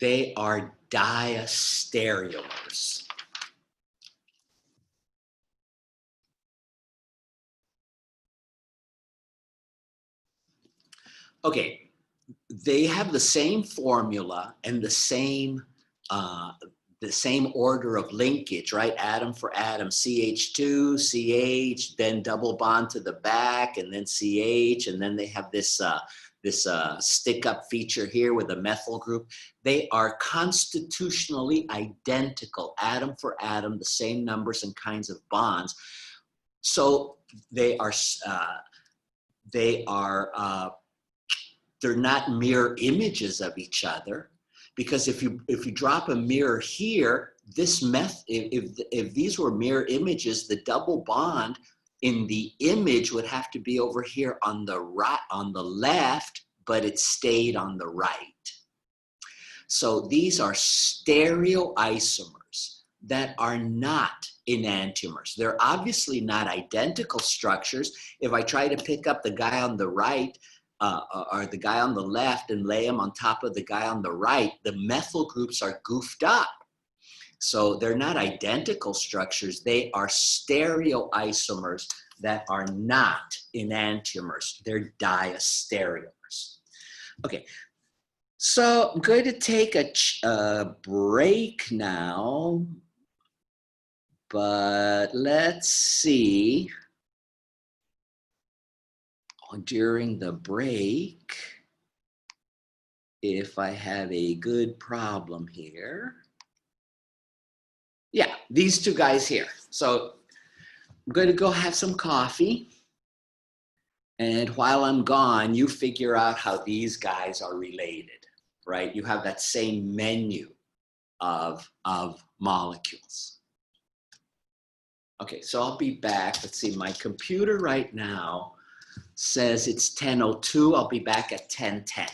S1: They are diastereomers. Okay, they have the same formula and the same order of linkage, right? Atom for atom, CH2, CH, then double bond to the back, and then CH, and then they have this stick-up feature here with a methyl group. They are constitutionally identical, atom for atom, the same numbers and kinds of bonds. So they're not mirror images of each other, because if you drop a mirror here, if these were mirror images, the double bond in the image would have to be over here on the right, on the left, but it stayed on the right. So these are stereoisomers that are not enantiomers. They're obviously not identical structures. If I try to pick up the guy on the right or the guy on the left and lay him on top of the guy on the right, the methyl groups are goofed up. So they're not identical structures. They are stereoisomers that are not enantiomers. They're diastereomers. Okay, so I'm going to take a break now, but let's see. during the break, if I have a good problem here. Yeah, these two guys here. So I'm going to go have some coffee. And while I'm gone, you figure out how these guys are related, right? You have that same menu of molecules. Okay, so I'll be back. Let's see, my computer right now says it's 10:02. I'll be back at 10:10.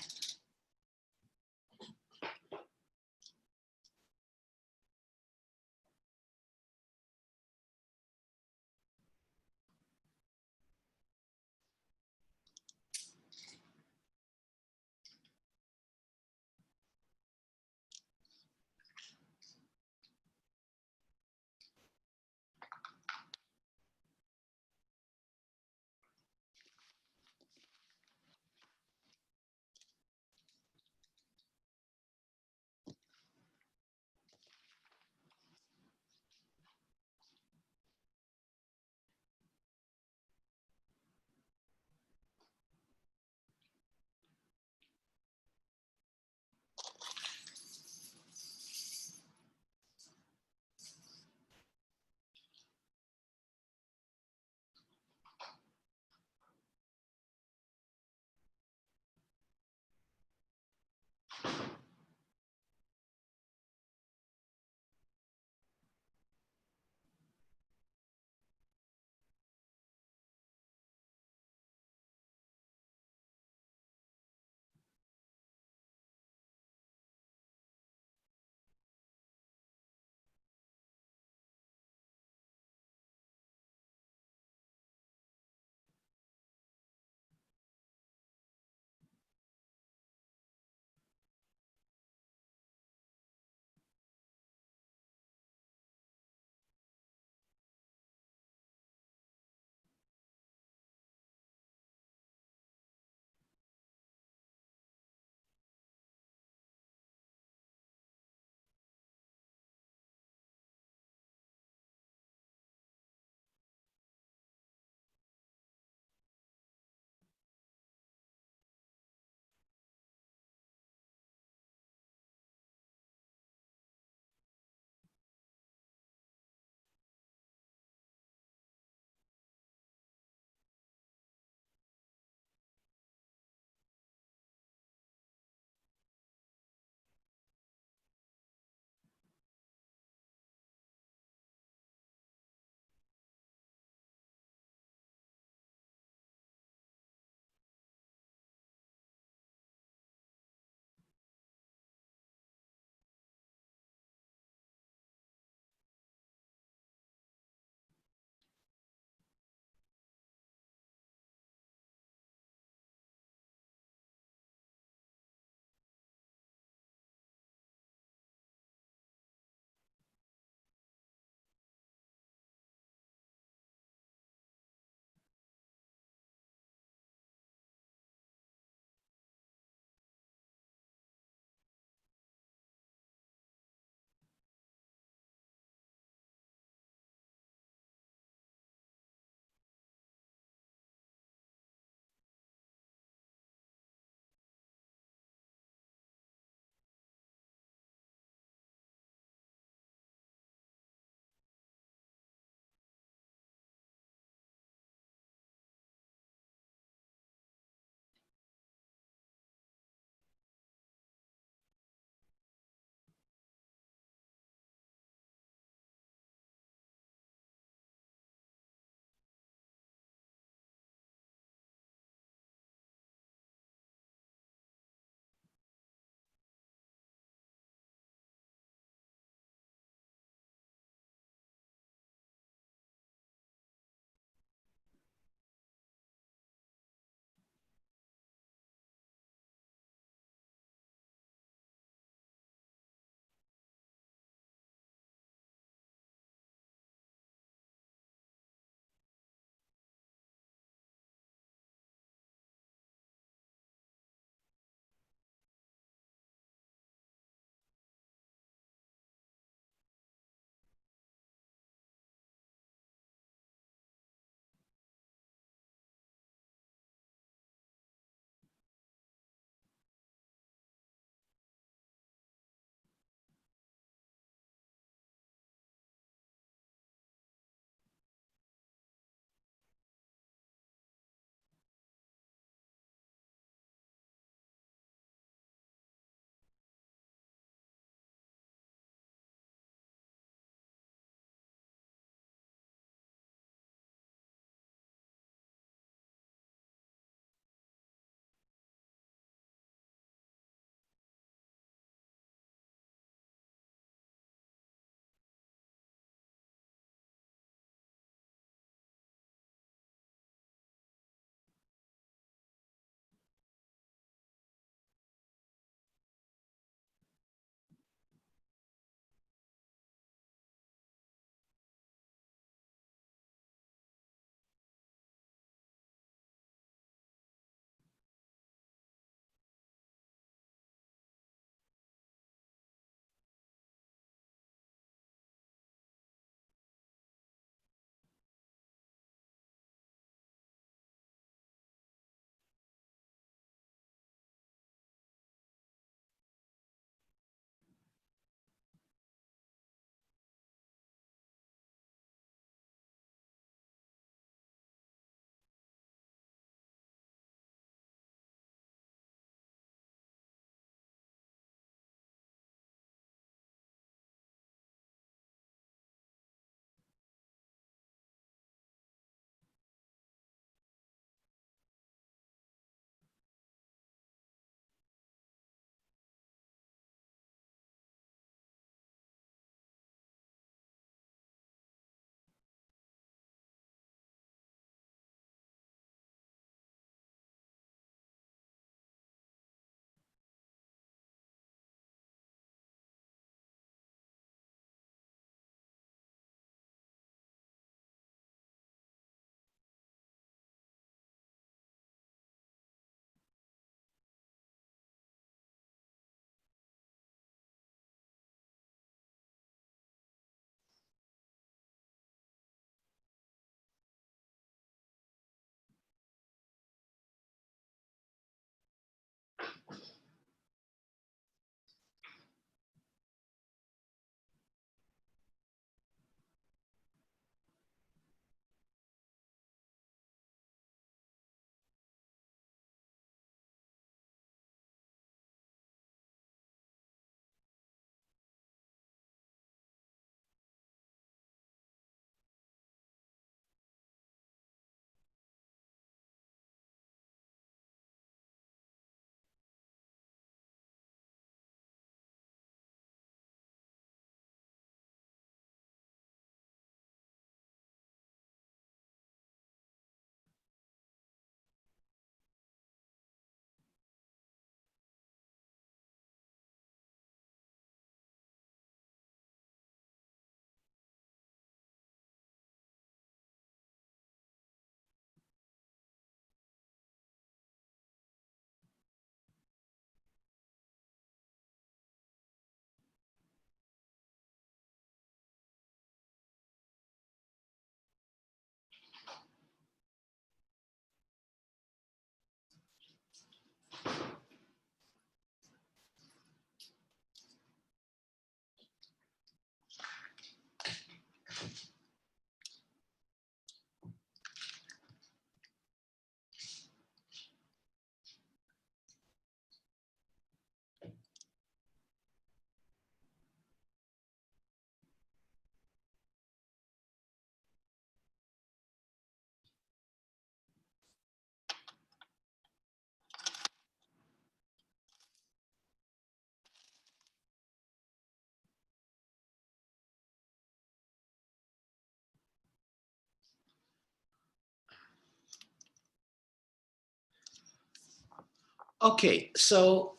S1: Okay, so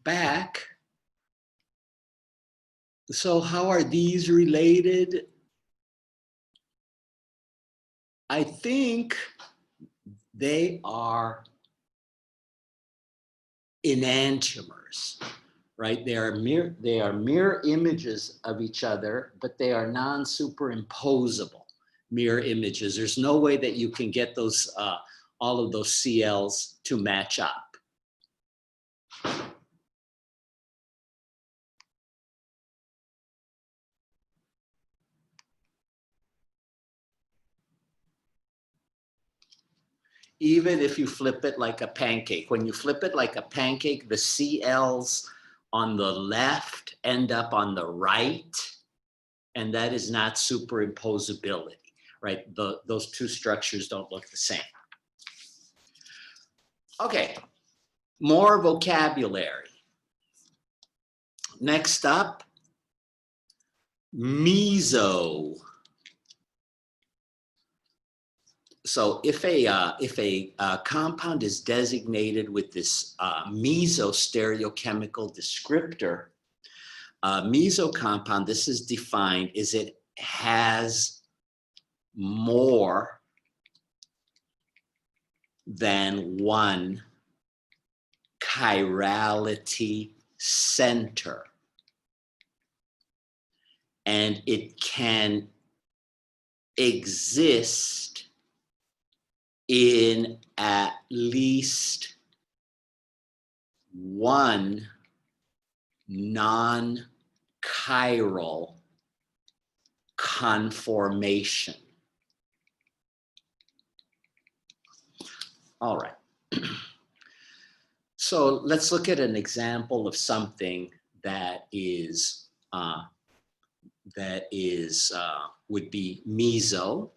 S1: back. So how are these related? I think they are enantiomers, right? They are mirror images of each other, but they are non-superimposable mirror images. There's no way that you can get those all of those CLs to match up. Even if you flip it like a pancake. When you flip it like a pancake, the CLs on the left end up on the right, and that is not superimposability, right? Those two structures don't look the same. Okay, more vocabulary. Next up, meso. So if a compound is designated with this meso stereochemical descriptor, meso compound, this is defined as it has more than one chirality center, and it can exist in at least one non-chiral conformation. All right. So let's look at an example of something that would be meso.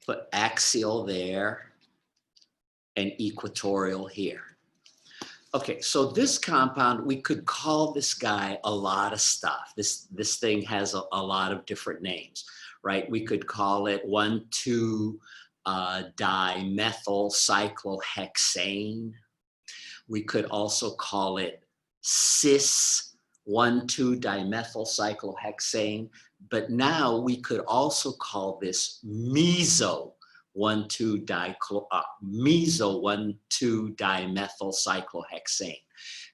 S1: Put axial there and equatorial here. Okay, so this compound, we could call this guy a lot of stuff. This thing has a lot of different names, right? We could call it 1,2-dimethyl cyclohexane. We could also call it cis 1,2-dimethyl cyclohexane. But now we could also call this meso 1,2-dimethyl cyclohexane,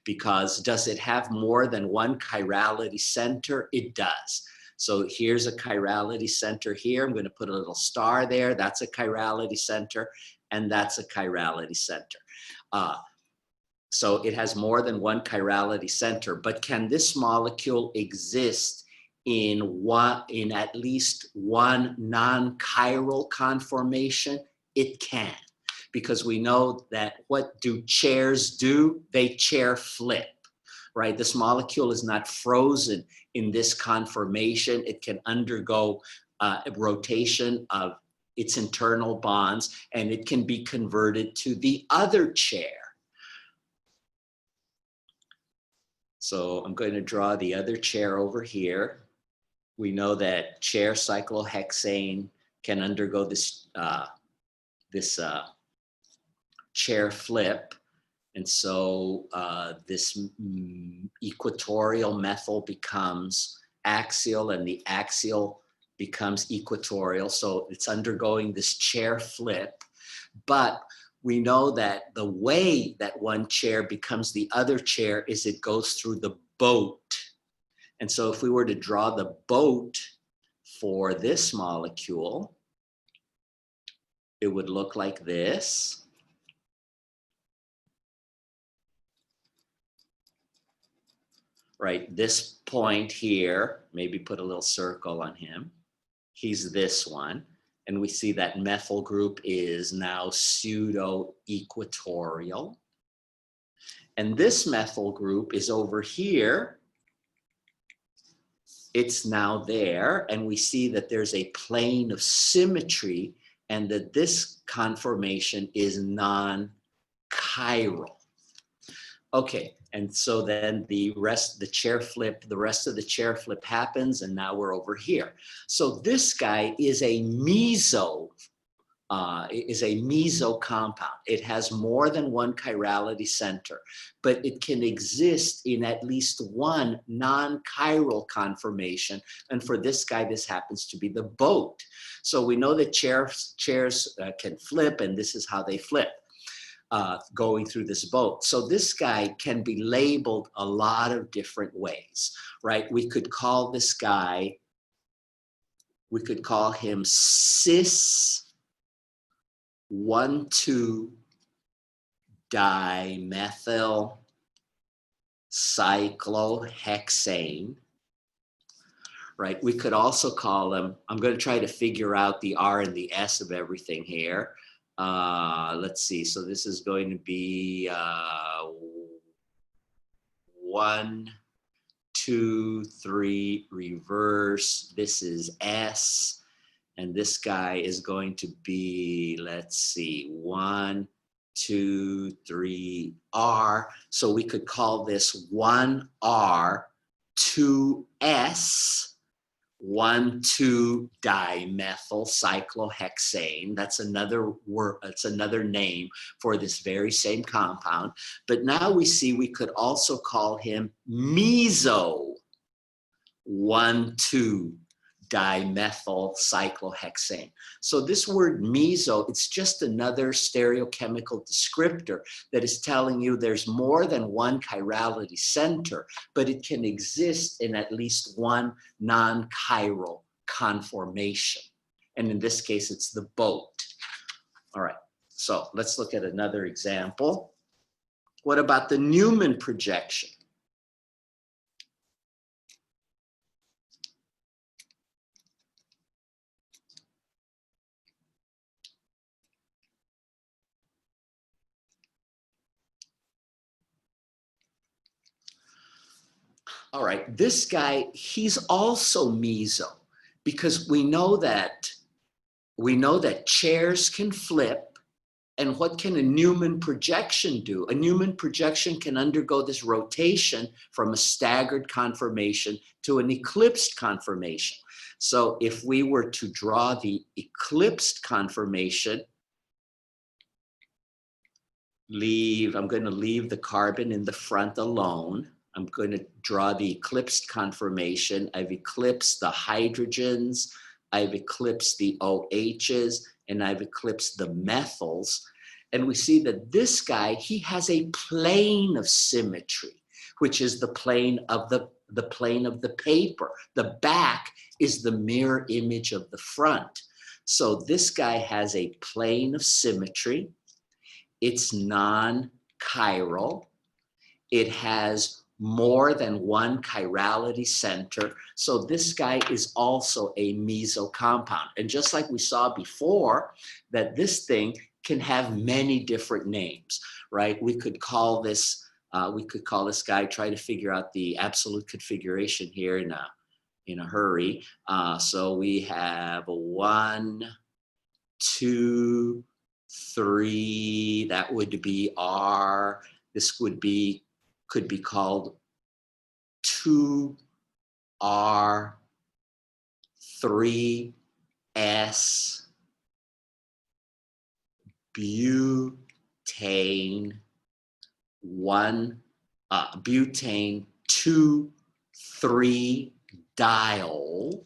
S1: because does it have more than one chirality center? It does. So here's a chirality center here. I'm going to put a little star there. That's a chirality center, and that's a chirality center. So it has more than one chirality center, but can this molecule exist in at least one non-chiral conformation? It can, because we know that what do chairs do? They chair flip, right? This molecule is not frozen in this conformation. It can undergo rotation of its internal bonds, and it can be converted to the other chair. So I'm going to draw the other chair over here. We know that chair cyclohexane can undergo this, chair flip. And so this equatorial methyl becomes axial, and the axial becomes equatorial. So it's undergoing this chair flip. But we know that the way that one chair becomes the other chair is it goes through the boat. And so if we were to draw the boat for this molecule, it would look like this. Right, this point here, maybe put a little circle on him. He's this one. And we see that methyl group is now pseudo-equatorial. And this methyl group is over here. It's now there, and we see that there's a plane of symmetry, and that this conformation is non-chiral. Okay, and so then the rest of the chair flip happens, and now we're over here. So this guy is a meso compound. It has more than one chirality center, but it can exist in at least one non-chiral conformation. And for this guy, this happens to be the boat. So we know that chairs can flip, and this is how they flip. Going through this boat. So this guy can be labeled a lot of different ways, right? We could call this guy, we could call him cis 1,2-dimethyl cyclohexane, right? We could also call him, I'm going to try to figure out the R and the S of everything here. Let's see. So this is going to be 1, 2, 3 reverse. This is S. And this guy is going to be, let's see, 1, 2, 3 R. So we could call this 1R, 2S. 1,2-dimethyl cyclohexane. That's another word, that's another name for this very same compound. But now we see we could also call him meso 1,2-dimethyl cyclohexane. So this word meso, it's just another stereochemical descriptor that is telling you there's more than one chirality center, but it can exist in at least one non-chiral conformation. And in this case, it's the boat. All right, so let's look at another example. What about the Newman projection? All right, this guy, he's also meso, because we know that chairs can flip. And what can a Newman projection do? A Newman projection can undergo this rotation from a staggered conformation to an eclipsed conformation. So if we were to draw the eclipsed conformation, I'm going to leave the carbon in the front alone. I'm going to draw the eclipsed conformation. I've eclipsed the hydrogens, I've eclipsed the OHs, and I've eclipsed the methyls. And we see that this guy, he has a plane of symmetry, which is the plane of the plane of the paper. The back is the mirror image of the front. So this guy has a plane of symmetry. It's non-chiral. It has more than one chirality center. So this guy is also a meso compound. And just like we saw before, that this thing can have many different names, right? We could call this guy, try to figure out the absolute configuration here in a hurry. So we have 1, 2, 3, that would be R. This could be called 2R, 3S, butane, butane 2,3-diol,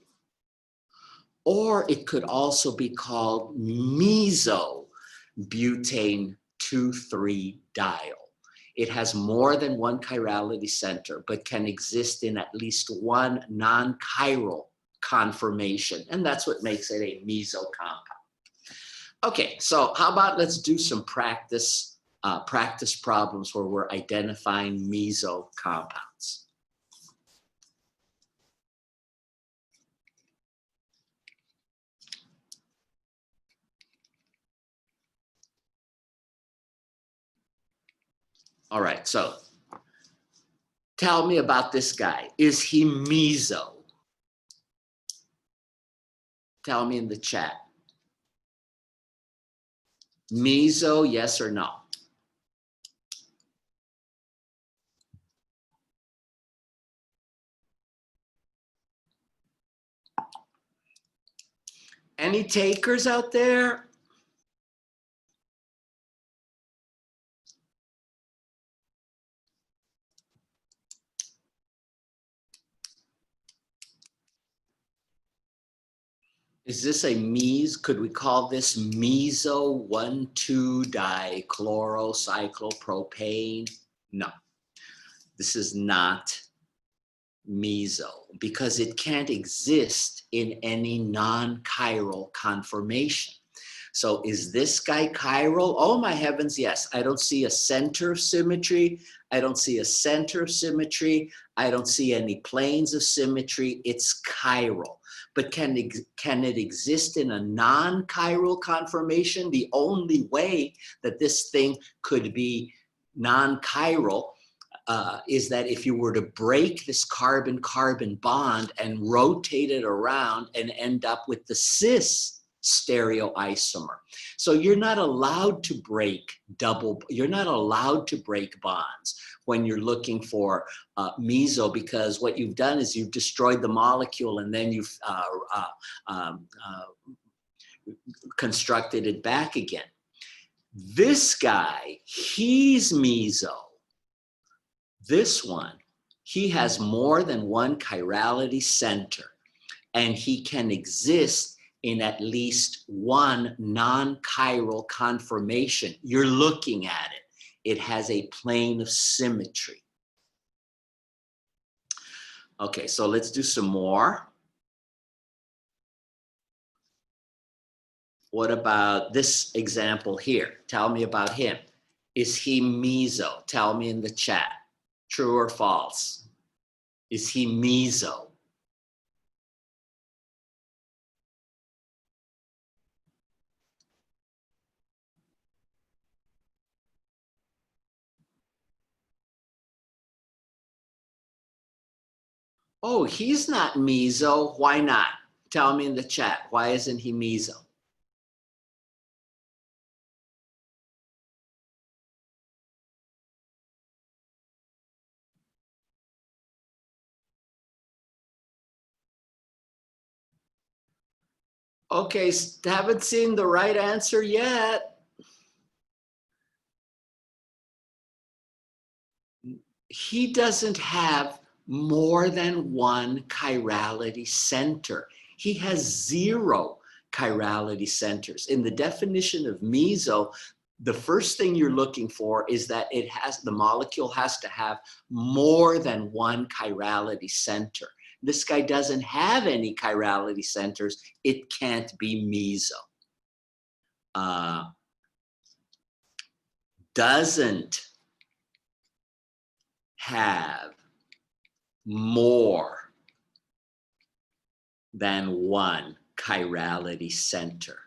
S1: or it could also be called meso butane 2,3-diol. It has more than one chirality center, but can exist in at least one non-chiral conformation. And that's what makes it a meso compound. Okay, so how about let's do some practice problems where we're identifying meso compounds. All right, so tell me about this guy. Is he meso? Tell me in the chat. Meso, yes or no? Any takers out there? Is this a could we call this meso 1,2-dichlorocyclopropane? No, this is not meso because it can't exist in any non-chiral conformation. So is this guy chiral? Oh my heavens, yes. I don't see a center of symmetry. I don't see a center of symmetry. I don't see any planes of symmetry. It's chiral. But can it exist in a non-chiral conformation? The only way that this thing could be non-chiral is that if you were to break this carbon-carbon bond and rotate it around and end up with the cis stereoisomer. So you're not allowed to break you're not allowed to break bonds when you're looking for meso, because what you've done is you've destroyed the molecule and then you've constructed it back again. This guy, he's meso. This one, he has more than one chirality center, and he can exist in at least one non-chiral conformation. You're looking at it. It has a plane of symmetry. Okay, so let's do some more. What about this example here? Tell me about him. Is he meso? Tell me in the chat. True or false? Is he meso? Oh, he's not meso. Why not? Tell me in the chat. Why isn't he meso? Okay, haven't seen the right answer yet. He doesn't have more than one chirality center. He has 0 chirality centers. In the definition of meso, the first thing you're looking for is that the molecule has to have more than one chirality center. This guy doesn't have any chirality centers. It can't be meso. Doesn't have more than one chirality center.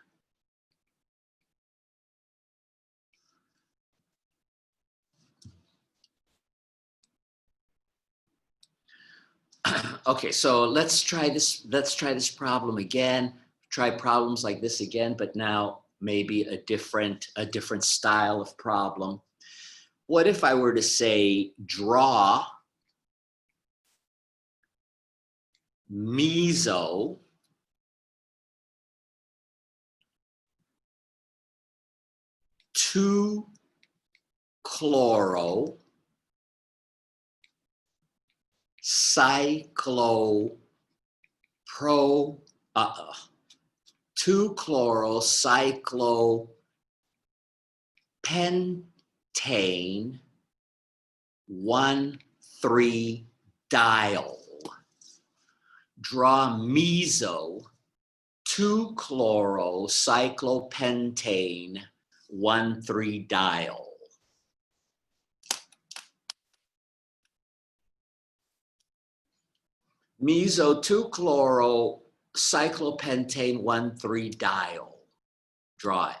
S1: Okay, so let's try this problem again. Try problems like this again, but now maybe a different style of problem. What if I were to say, draw meso two chloro cyclopentane 1,3-diol. Draw meso 2-chlorocyclopentane 1,3-diol. Meso 2-chlorocyclopentane 1,3-diol. Draw it.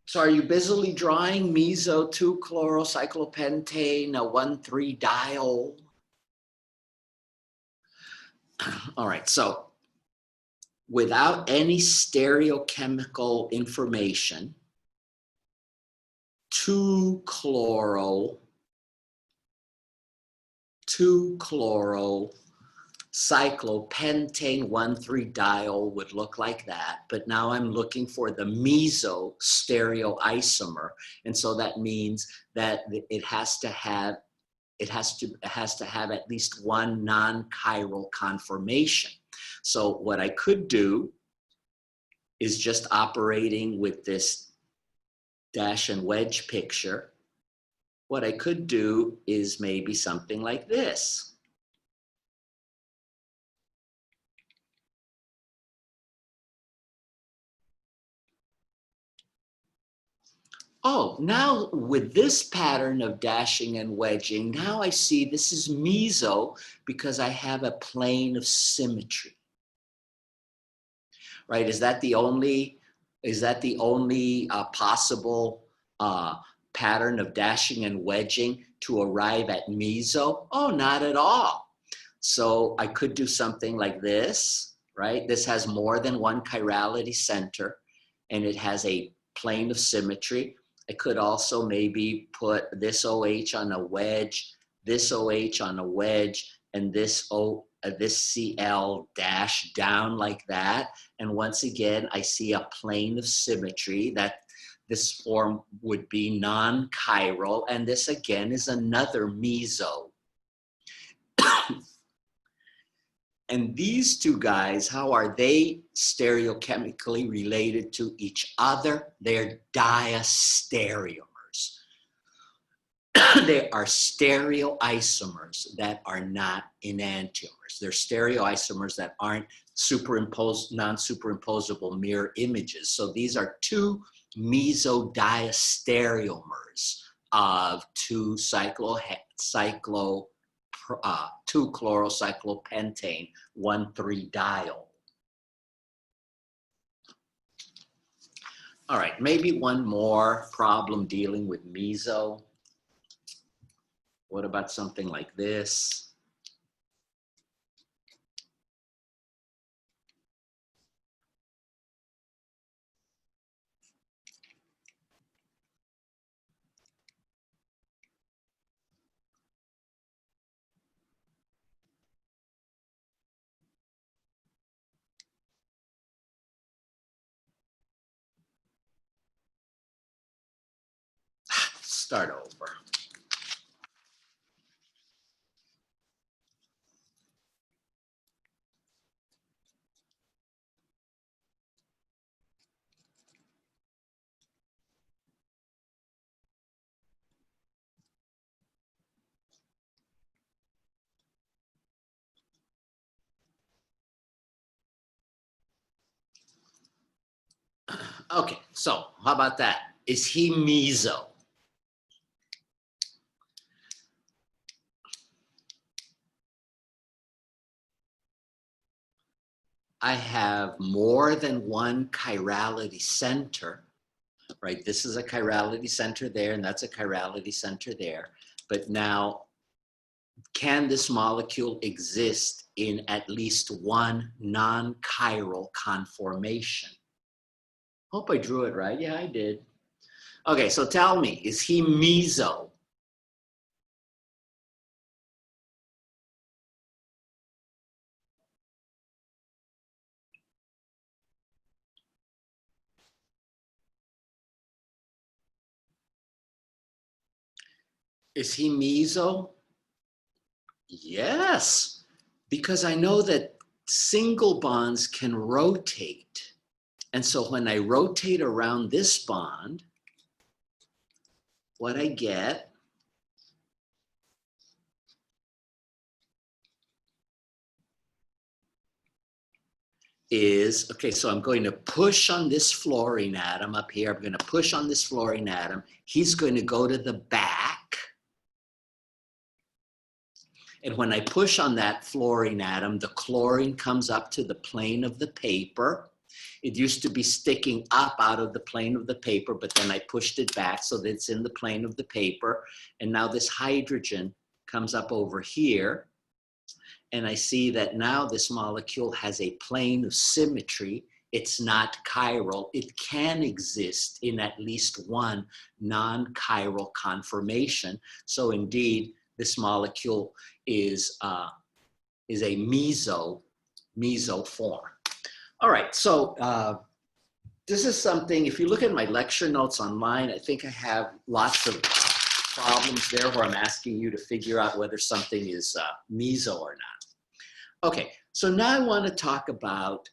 S1: So are you busily drawing meso 2-chlorocyclopentane 1,3-diol? All right, so without any stereochemical information, 2-chloro 2-chlorocyclopentane 1,3-diol would look like that. But now I'm looking for the meso stereoisomer. And so that means that it has to have at least one non-chiral conformation. So what I could do is just operating with this dash and wedge picture. What I could do is maybe something like this. Oh, now with this pattern of dashing and wedging, now I see this is meso because I have a plane of symmetry. Right? Is that the only possible pattern of dashing and wedging to arrive at meso? Oh, not at all. So I could do something like this, right? This has more than one chirality center, and it has a plane of symmetry. I could also maybe put this OH on a wedge, this OH on a wedge, and this CL dash down like that. And once again, I see a plane of symmetry that this form would be non-chiral. And this again is another meso. And these two guys, how are they stereochemically related to each other? They're diastereomers. They are stereoisomers that are not enantiomers. They're stereoisomers that aren't non-superimposable mirror images. So these are two mesodiastereomers of 2-chlorocyclopentane 1,3-diol. All right, maybe one more problem dealing with meso. What about something like this? Start over. Okay, so how about that? Is he meso? I have more than one chirality center, right? This is a chirality center there, and that's a chirality center there. But now, can this molecule exist in at least one non-chiral conformation? Hope I drew it right. Yeah, I did. Okay, so tell me, is he meso? Is he meso? Yes, because I know that single bonds can rotate. And so when I rotate around this bond, what I get is, okay, so I'm going to push on this fluorine atom up here. I'm going to push on this fluorine atom. He's going to go to the back. And when I push on that fluorine atom, the chlorine comes up to the plane of the paper. It used to be sticking up out of the plane of the paper, but then I pushed it back so that it's in the plane of the paper. And now this hydrogen comes up over here. And I see that now this molecule has a plane of symmetry. It's not chiral. It can exist in at least one non-chiral conformation. So indeed, this molecule is a meso form. All right, so this is something, if you look at my lecture notes online, I think I have lots of problems there where I'm asking you to figure out whether something is meso or not. Okay, so now I want to talk about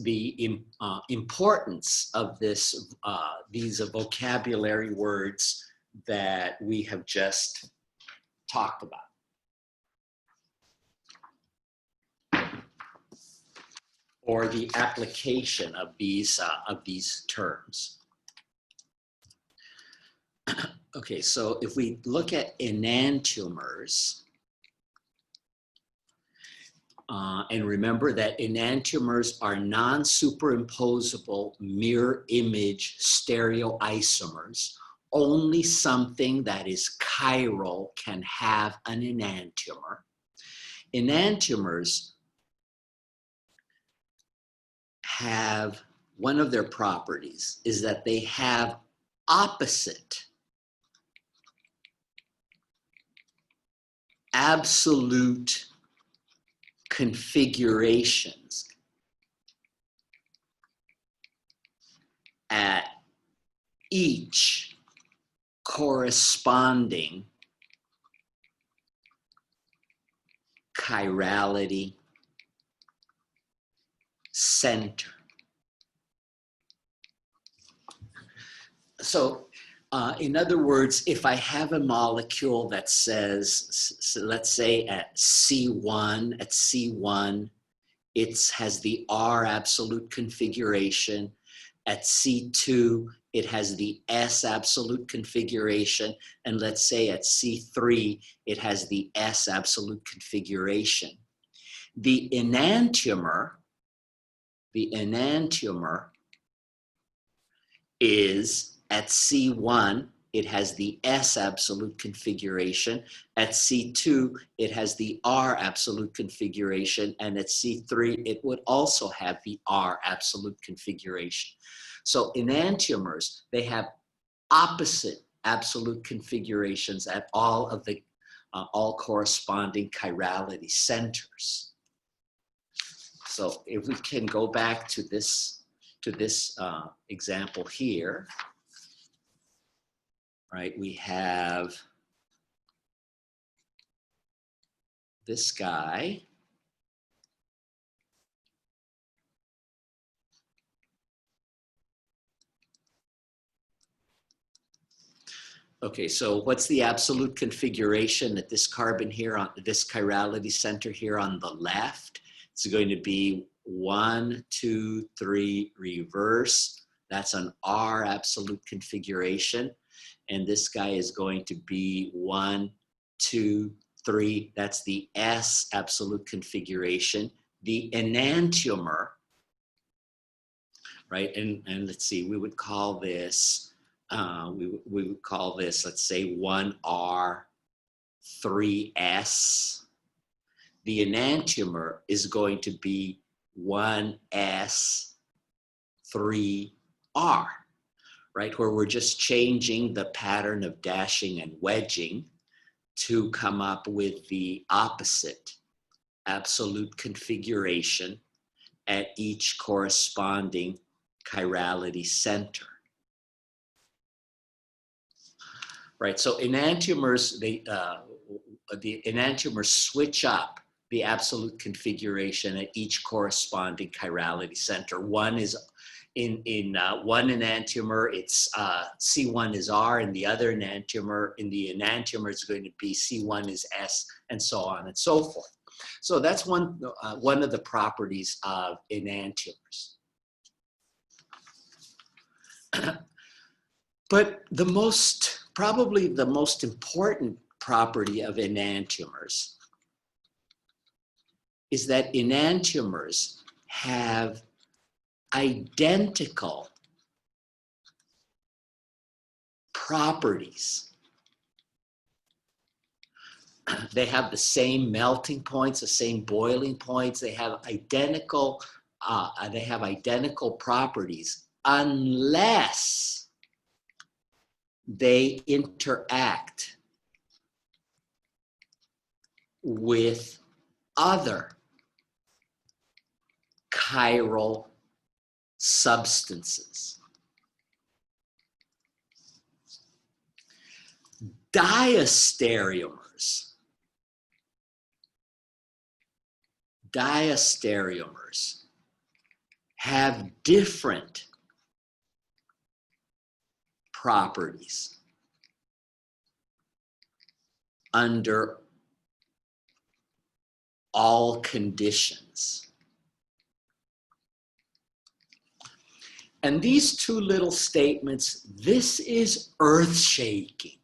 S1: the importance of these vocabulary words that we have just talked about. Or the application of these terms. Okay, so if we look at enantiomers, and remember that enantiomers are non-superimposable mirror image stereoisomers. Only something that is chiral can have an enantiomer. Enantiomers have, one of their properties is that they have opposite absolute configurations at each corresponding chirality center. So in other words, if I have a molecule that says, so let's say at C1, it has the R absolute configuration. At C2, it has the S absolute configuration. And let's say at C3, it has the S absolute configuration. The enantiomer is at C1, it has the S absolute configuration. At C2, it has the R absolute configuration. And at C3, it would also have the R absolute configuration. So enantiomers, they have opposite absolute configurations at all of the all corresponding chirality centers. So if we can go back to this example here, right? We have this guy. Okay, so what's the absolute configuration at this carbon here on this chirality center here on the left? It's going to be 1, 2, 3 reverse. That's an R absolute configuration. And this guy is going to be 1, 2, 3. That's the S absolute configuration. The enantiomer, right? And let's see, we would call this, we would call this, let's say 1R, 3S. The enantiomer is going to be 1S, 3R. Right, where we're just changing the pattern of dashing and wedging to come up with the opposite absolute configuration at each corresponding chirality center. Right, so enantiomers, the enantiomers switch up the absolute configuration at each corresponding chirality center. One is in one enantiomer, it's C1 is R, and the other enantiomer, in the enantiomer, is going to be C1 is S, and so on and so forth. So that's one of the properties of enantiomers. But probably the most important property of enantiomers is that enantiomers have identical properties. They have the same melting points, the same boiling points. They have identical properties unless they interact with other chiral substances. Diastereomers have different properties under all conditions. And these two little statements, this is earth-shaking.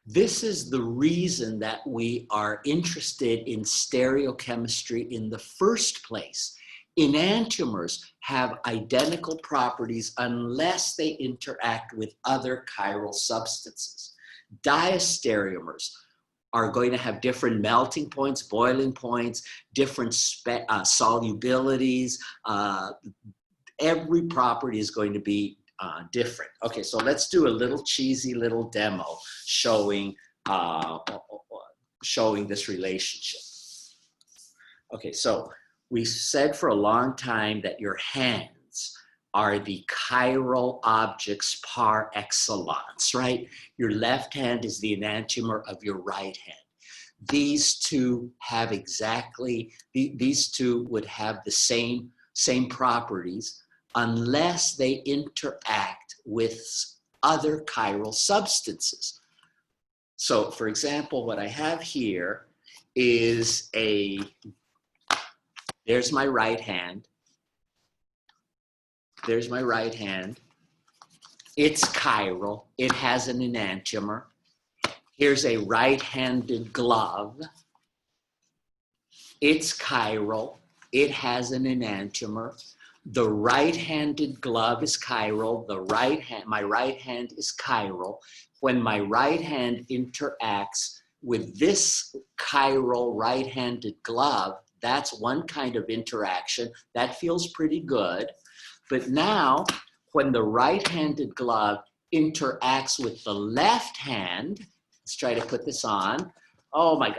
S1: This is the reason that we are interested in stereochemistry in the first place. Enantiomers have identical properties unless they interact with other chiral substances. Diastereomers are going to have different melting points, boiling points, different solubilities. Every property is going to be different. Okay, so let's do a little cheesy little demo showing this relationship. Okay, so we said for a long time that your hands are the chiral objects par excellence, right? Your left hand is the enantiomer of your right hand. These two have these two would have the same properties unless they interact with other chiral substances. So for example, what I have here is there's my right hand. There's my right hand. It's chiral. It has an enantiomer. Here's a right-handed glove. It's chiral. It has an enantiomer. The right-handed glove is chiral. My right hand is chiral. When my right hand interacts with this chiral right-handed glove, that's one kind of interaction. That feels pretty good. But now, when the right-handed glove interacts with the left hand, let's try to put this on. Oh my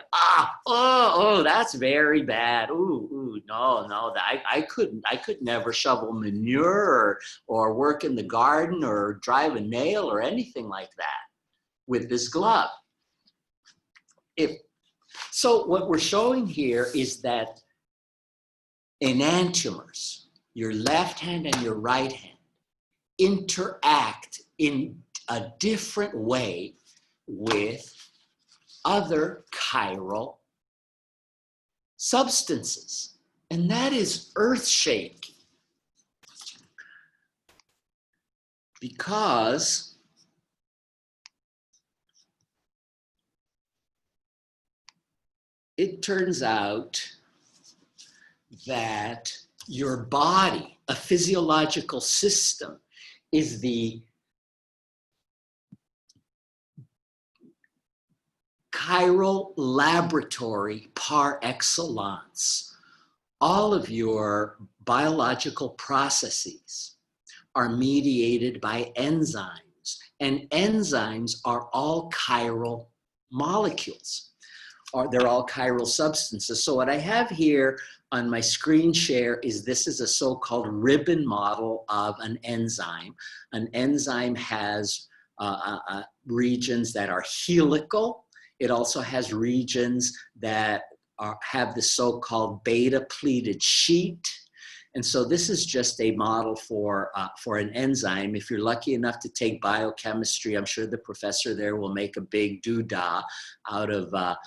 S1: God, that's very bad. No, I could never shovel manure or work in the garden or drive a nail or anything like that with this glove. So what we're showing here is that enantiomers, your left hand and your right hand, interact in a different way with other chiral substances. And that is earth-shaking because it turns out that your body, a physiological system, is the chiral laboratory par excellence. All of your biological processes are mediated by enzymes, and enzymes are all chiral molecules. They're all chiral substances. So what I have here on my screen share is this is a so-called ribbon model of an enzyme. An enzyme has regions that are helical. It also has regions that have the so-called beta-pleated sheet. And so this is just a model for an enzyme. If you're lucky enough to take biochemistry, I'm sure the professor there will make a big doodah out of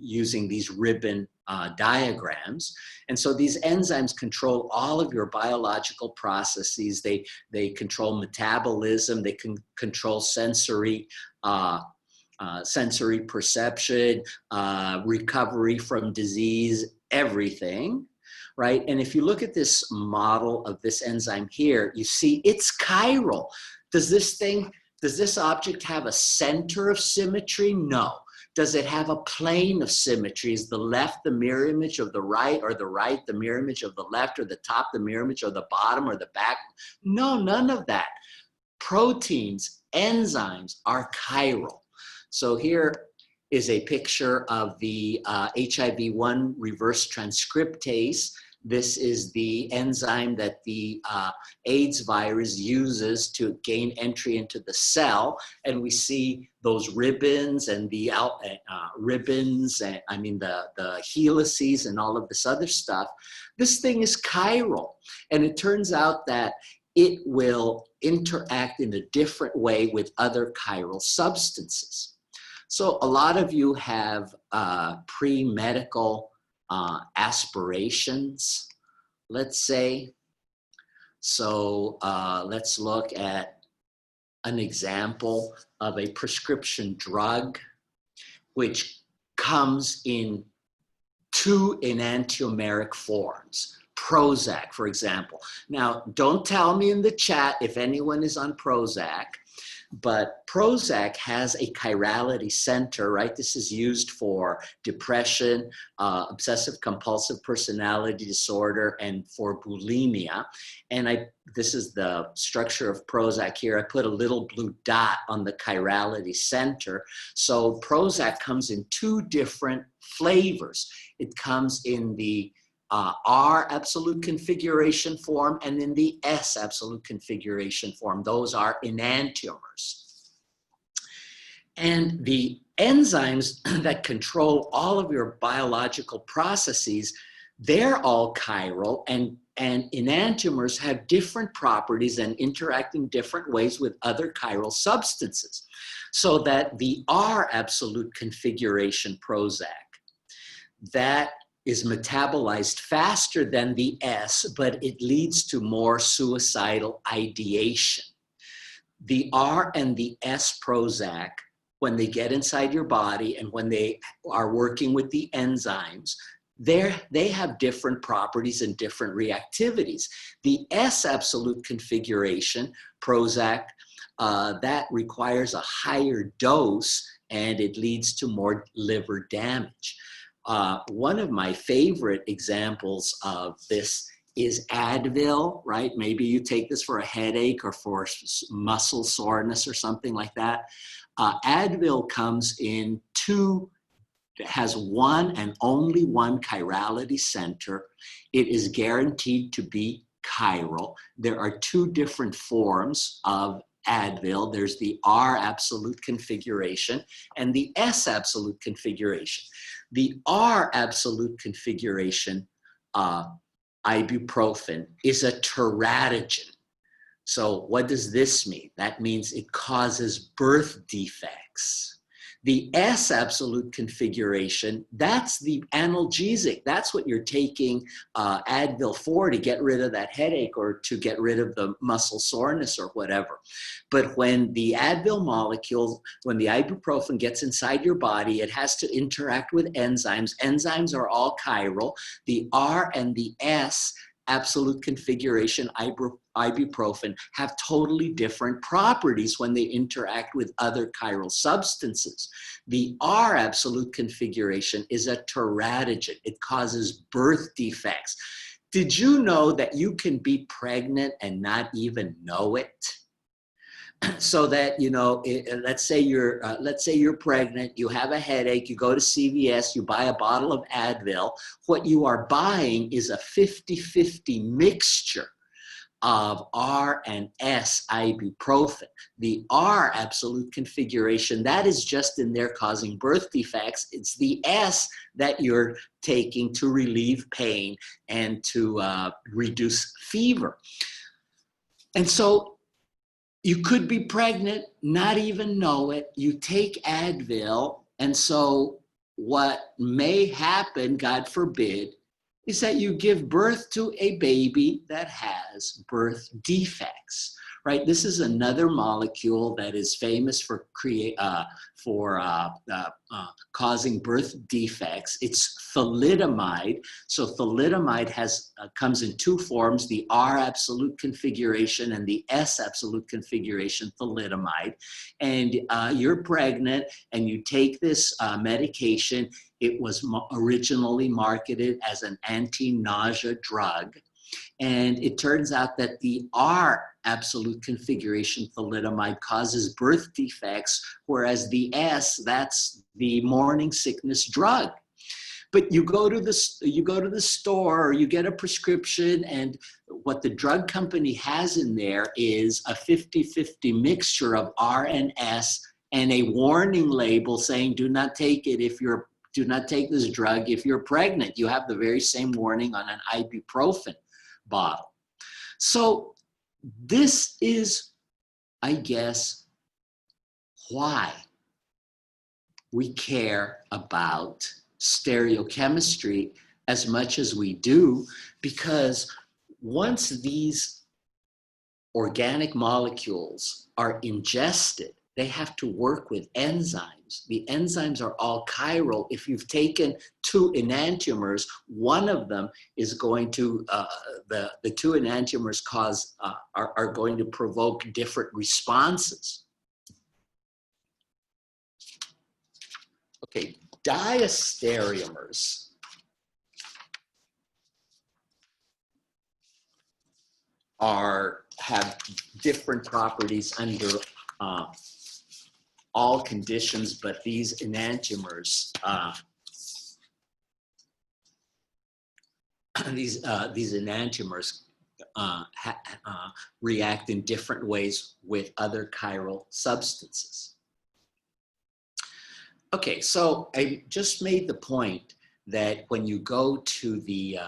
S1: using these ribbon diagrams. And so these enzymes control all of your biological processes. They control metabolism. They can control sensory perception, recovery from disease, everything. Right? And if you look at this model of this enzyme here, you see it's chiral. Does this object have a center of symmetry? No. Does it have a plane of symmetry? Is the left the mirror image of the right, or the right the mirror image of the left, or the top the mirror image of the bottom, or the back? No, none of that. Proteins, enzymes are chiral. So here is a picture of the HIV-1 reverse transcriptase. This is the enzyme that the AIDS virus uses to gain entry into the cell. And we see those ribbons and the ribbons, and I mean the helices and all of this other stuff. This thing is chiral. And it turns out that it will interact in a different way with other chiral substances. So a lot of you have pre-medical aspirations, let's say. So let's look at an example of a prescription drug which comes in two enantiomeric forms. Prozac, for example. Now, don't tell me in the chat if anyone is on Prozac, but Prozac has a chirality center, right? This is used for depression, obsessive compulsive personality disorder, and for bulimia. And this is the structure of Prozac here. I put a little blue dot on the chirality center. So Prozac comes in two different flavors. It comes in the R absolute configuration form and in the S absolute configuration form. Those are enantiomers. And the enzymes that control all of your biological processes, they're all chiral, and enantiomers have different properties and interact in different ways with other chiral substances. So that the R absolute configuration Prozac, that is metabolized faster than the S, but it leads to more suicidal ideation. The R and the S Prozac, when they get inside your body and when they are working with the enzymes, they have different properties and different reactivities. The S absolute configuration Prozac, that requires a higher dose and it leads to more liver damage. One of my favorite examples of this is Advil, right? Maybe you take this for a headache or for muscle soreness or something like that. Advil comes in has one and only one chirality center. It is guaranteed to be chiral. There are two different forms of Advil. There's the R absolute configuration and the S absolute configuration. The R absolute configuration ibuprofen is a teratogen. So what does this mean? That means it causes birth defects. The S absolute configuration, that's the analgesic. That's what you're taking Advil for, to get rid of that headache or to get rid of the muscle soreness or whatever. But when the Advil molecule, when the ibuprofen gets inside your body, it has to interact with enzymes. Enzymes are all chiral. The R and the S absolute configuration ibuprofen have totally different properties when they interact with other chiral substances. The R absolute configuration is a teratogen. It causes birth defects. Did you know that you can be pregnant and not even know it? So that, you know, let's say you're pregnant, you have a headache, you go to CVS, you buy a bottle of Advil. What you are buying is a 50-50 mixture of R and S ibuprofen. The R absolute configuration, that is just in there causing birth defects. It's the S that you're taking to relieve pain and to reduce fever. And so you could be pregnant, not even know it. You take Advil, and so what may happen, God forbid, is that you give birth to a baby that has birth defects, right? This is another molecule that is famous for causing birth defects. It's thalidomide. So thalidomide comes in two forms, the R absolute configuration and the S absolute configuration thalidomide. And you're pregnant and you take this medication. It was originally marketed as an anti-nausea drug. And it turns out that the R absolute configuration thalidomide causes birth defects, whereas the S, that's the morning sickness drug. But you go to the store, or you get a prescription, and what the drug company has in there is a 50-50 mixture of R and S, and a warning label saying, do not take it if you're, do not take this drug if you're pregnant. You have the very same warning on an ibuprofen bottle. So this is, I guess, why we care about stereochemistry as much as we do, because once these organic molecules are ingested, they have to work with enzymes. The enzymes are all chiral. If you've taken two enantiomers, one of them is going to, the two enantiomers are going to provoke different responses. Okay, diastereomers have different properties under all conditions, but these enantiomers, these enantiomers react in different ways with other chiral substances. Okay, so I just made the point that when you go to the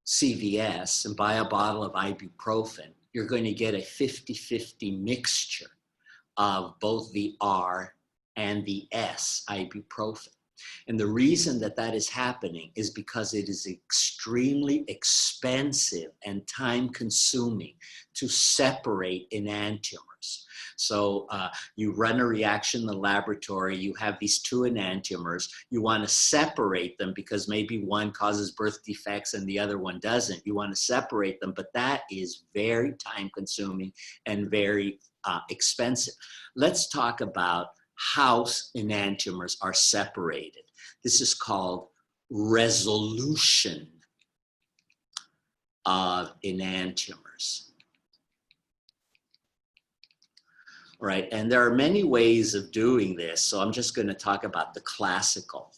S1: CVS and buy a bottle of ibuprofen, you're going to get a 50-50 mixture of both the R and the S ibuprofen. And the reason that that is happening is because it is extremely expensive and time-consuming to separate enantiomers. So you run a reaction in the laboratory, you have these two enantiomers, you want to separate them because maybe one causes birth defects and the other one doesn't. You want to separate them, but that is very time-consuming and very expensive. Let's talk about how enantiomers are separated. This is called resolution of enantiomers. Right, and there are many ways of doing this, so I'm just going to talk about the classical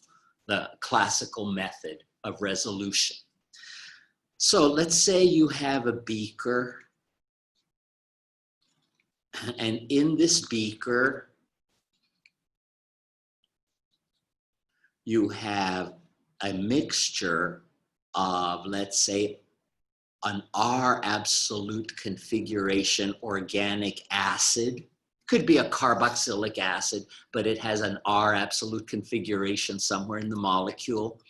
S1: method of resolution. So let's say you have a beaker, and in this beaker, you have a mixture of, let's say, an R absolute configuration organic acid. Could be a carboxylic acid, but it has an R absolute configuration somewhere in the molecule.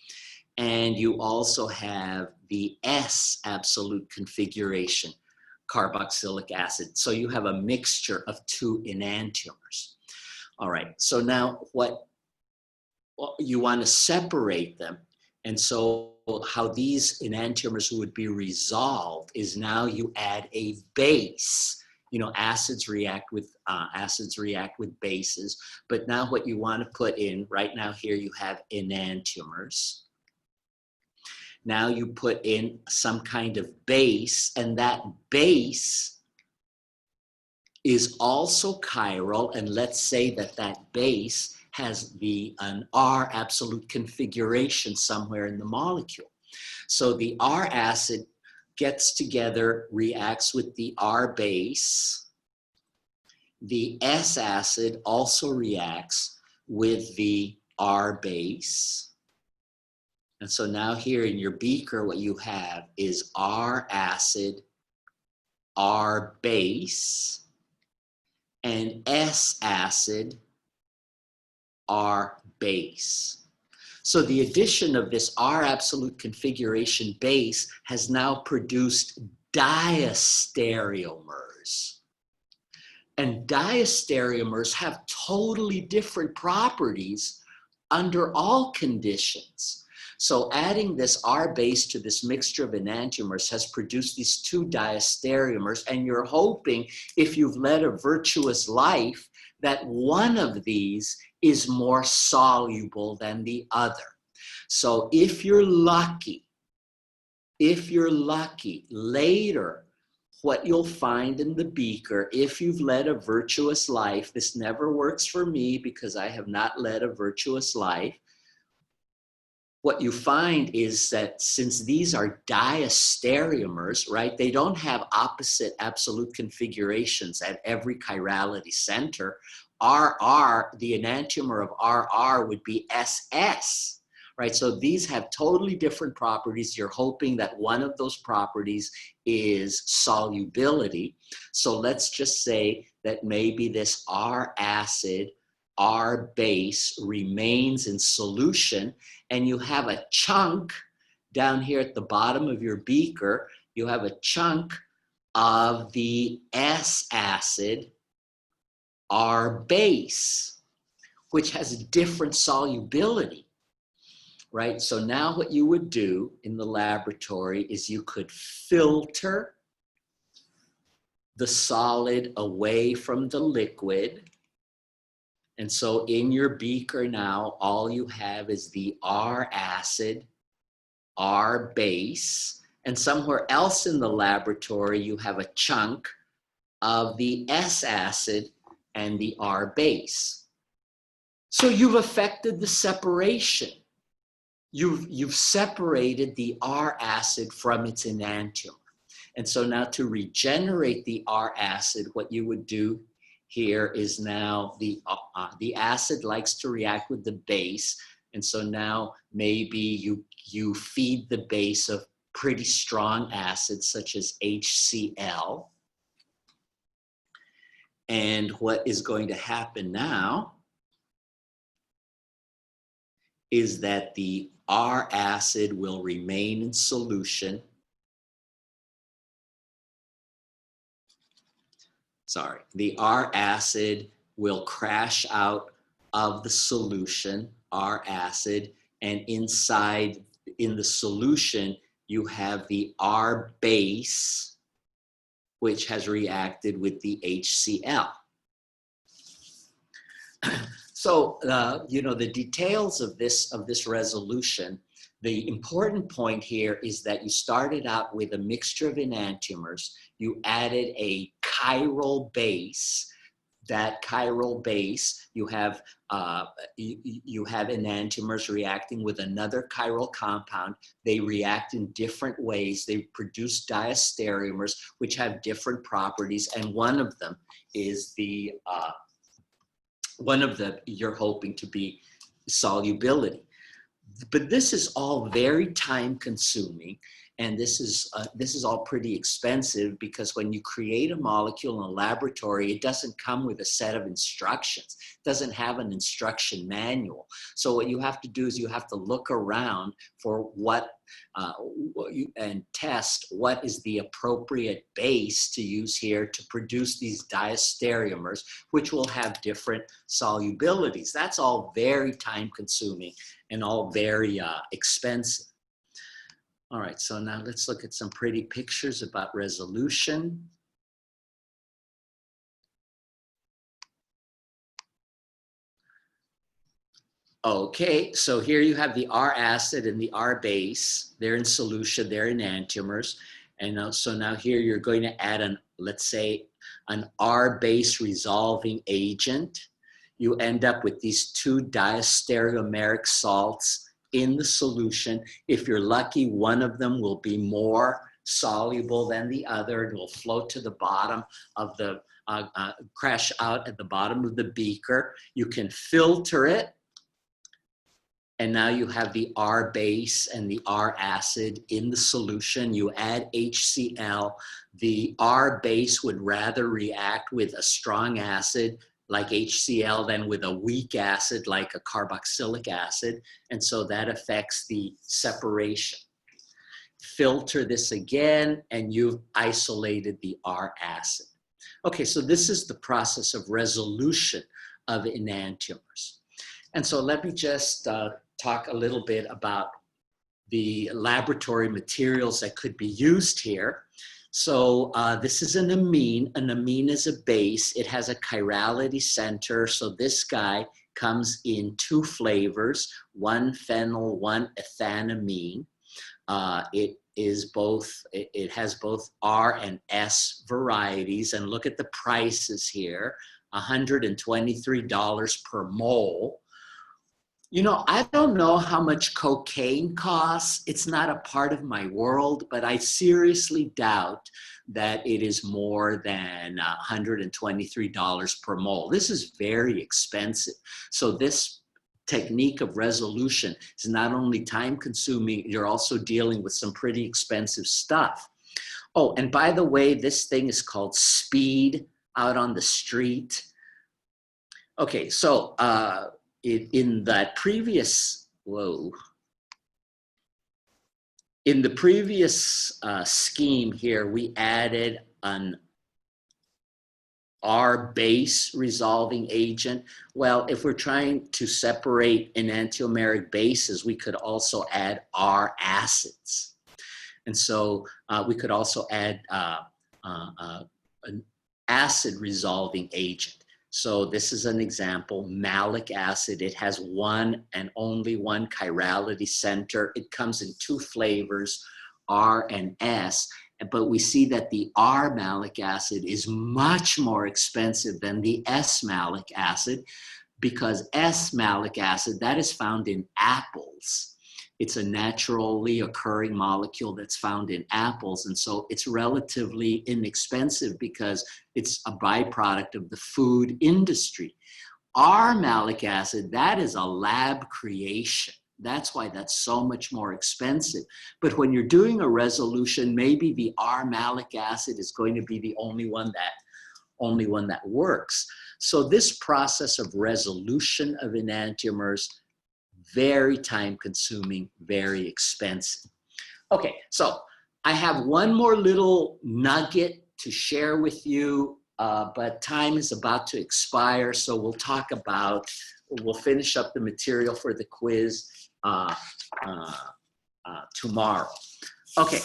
S1: And you also have the S absolute configuration, carboxylic acid. So you have a mixture of two enantiomers. All right, so now you want to separate them. And so how these enantiomers would be resolved is now you add a base. You know, acids react with bases, but now what you want to put in, right now here you have enantiomers. Now you put in some kind of base, and that base is also chiral, and let's say that that base has an R absolute configuration somewhere in the molecule. So the R acid gets together, reacts with the R base. The S acid also reacts with the R base. And so now here in your beaker, what you have is R acid, R base, and S acid, R base. So the addition of this R absolute configuration base has now produced diastereomers. And diastereomers have totally different properties under all conditions. So adding this R base to this mixture of enantiomers has produced these two diastereomers, and you're hoping, if you've led a virtuous life, that one of these is more soluble than the other. So if you're lucky, If you're lucky, later, what you'll find in the beaker, if you've led a virtuous life, this never works for me because I have not led a virtuous life. What you find is that since these are diastereomers, right, they don't have opposite absolute configurations at every chirality center. RR, the enantiomer of RR would be SS, right? So these have totally different properties. You're hoping that one of those properties is solubility. So let's just say that maybe this R acid, R base remains in solution, and you have a chunk down here at the bottom of your beaker, you have a chunk of the S acid, R base, which has a different solubility, right? So now what you would do in the laboratory is you could filter the solid away from the liquid. And so in your beaker now, all you have is the R acid, R base, and somewhere else in the laboratory, you have a chunk of the S acid and the R base. So you've affected the separation. You've separated the R acid from its enantiomer. And so now to regenerate the R acid, what you would do here is now the acid likes to react with the base. And so now maybe you feed the base of pretty strong acids such as HCl. And what is going to happen now is that the R acid will remain in solution. Sorry, the R acid will crash out of the solution, R acid, and inside in the solution, you have the R base, which has reacted with the HCl. So, you know, the details of this resolution, the important point here is that you started out with a mixture of enantiomers. You added a chiral base. That chiral base, you have enantiomers reacting with another chiral compound. They react in different ways. They produce diastereomers, which have different properties, and one of them is the you're hoping to be solubility. But this is all very time consuming, and this is all pretty expensive because when you create a molecule in a laboratory, it doesn't come with a set of instructions. It doesn't have an instruction manual. So what you have to do is you have to look around for and test what is the appropriate base to use here to produce these diastereomers, which will have different solubilities. That's all very time consuming and all very expensive. All right, so now let's look at some pretty pictures about resolution. Okay, so here you have the R acid and the R base. They're in solution, they're enantiomers. And so now here you're going to add let's say, an R base resolving agent. You end up with these two diastereomeric salts in the solution. If you're lucky, one of them will be more soluble than the other and will float to the bottom of the, crash out at the bottom of the beaker. You can filter it. And now you have the R base and the R acid in the solution. You add HCl. The R base would rather react with a strong acid like HCl than with a weak acid like a carboxylic acid. And so that affects the separation. Filter this again, and you've isolated the R acid. Okay, so this is the process of resolution of enantiomers. And so let me just talk a little bit about the laboratory materials that could be used here. So this is an amine. An amine is a base. It has a chirality center. So this guy comes in two flavors, one phenyl, one ethanamine. is both, it has both R and S varieties. And look at the prices here, $123 per mole. You know, I don't know how much cocaine costs. It's not a part of my world, but I seriously doubt that it is more than $123 per mole. This is very expensive. So this technique of resolution is not only time consuming, you're also dealing with some pretty expensive stuff. Oh, and by the way, this thing is called speed out on the street. Okay, so in that previous, in the previous scheme here, we added an R base resolving agent. Well, if we're trying to separate enantiomeric bases, we could also add R acids. And so we could also add an acid resolving agent. So this is an example, malic acid. It has one and only one chirality center. It comes in two flavors, R and S. But we see that the R malic acid is much more expensive than the S malic acid, because S malic acid, that is found in apples. It's a naturally occurring molecule that's found in apples. And so it's relatively inexpensive because it's a byproduct of the food industry. R malic acid, that is a lab creation. That's why that's so much more expensive. But when you're doing a resolution, maybe the R malic acid is going to be the only one that works. So this process of resolution of enantiomers, very time consuming, very expensive. Okay, so I have one more little nugget to share with you, but time is about to expire. So we'll finish up the material for the quiz tomorrow. Okay.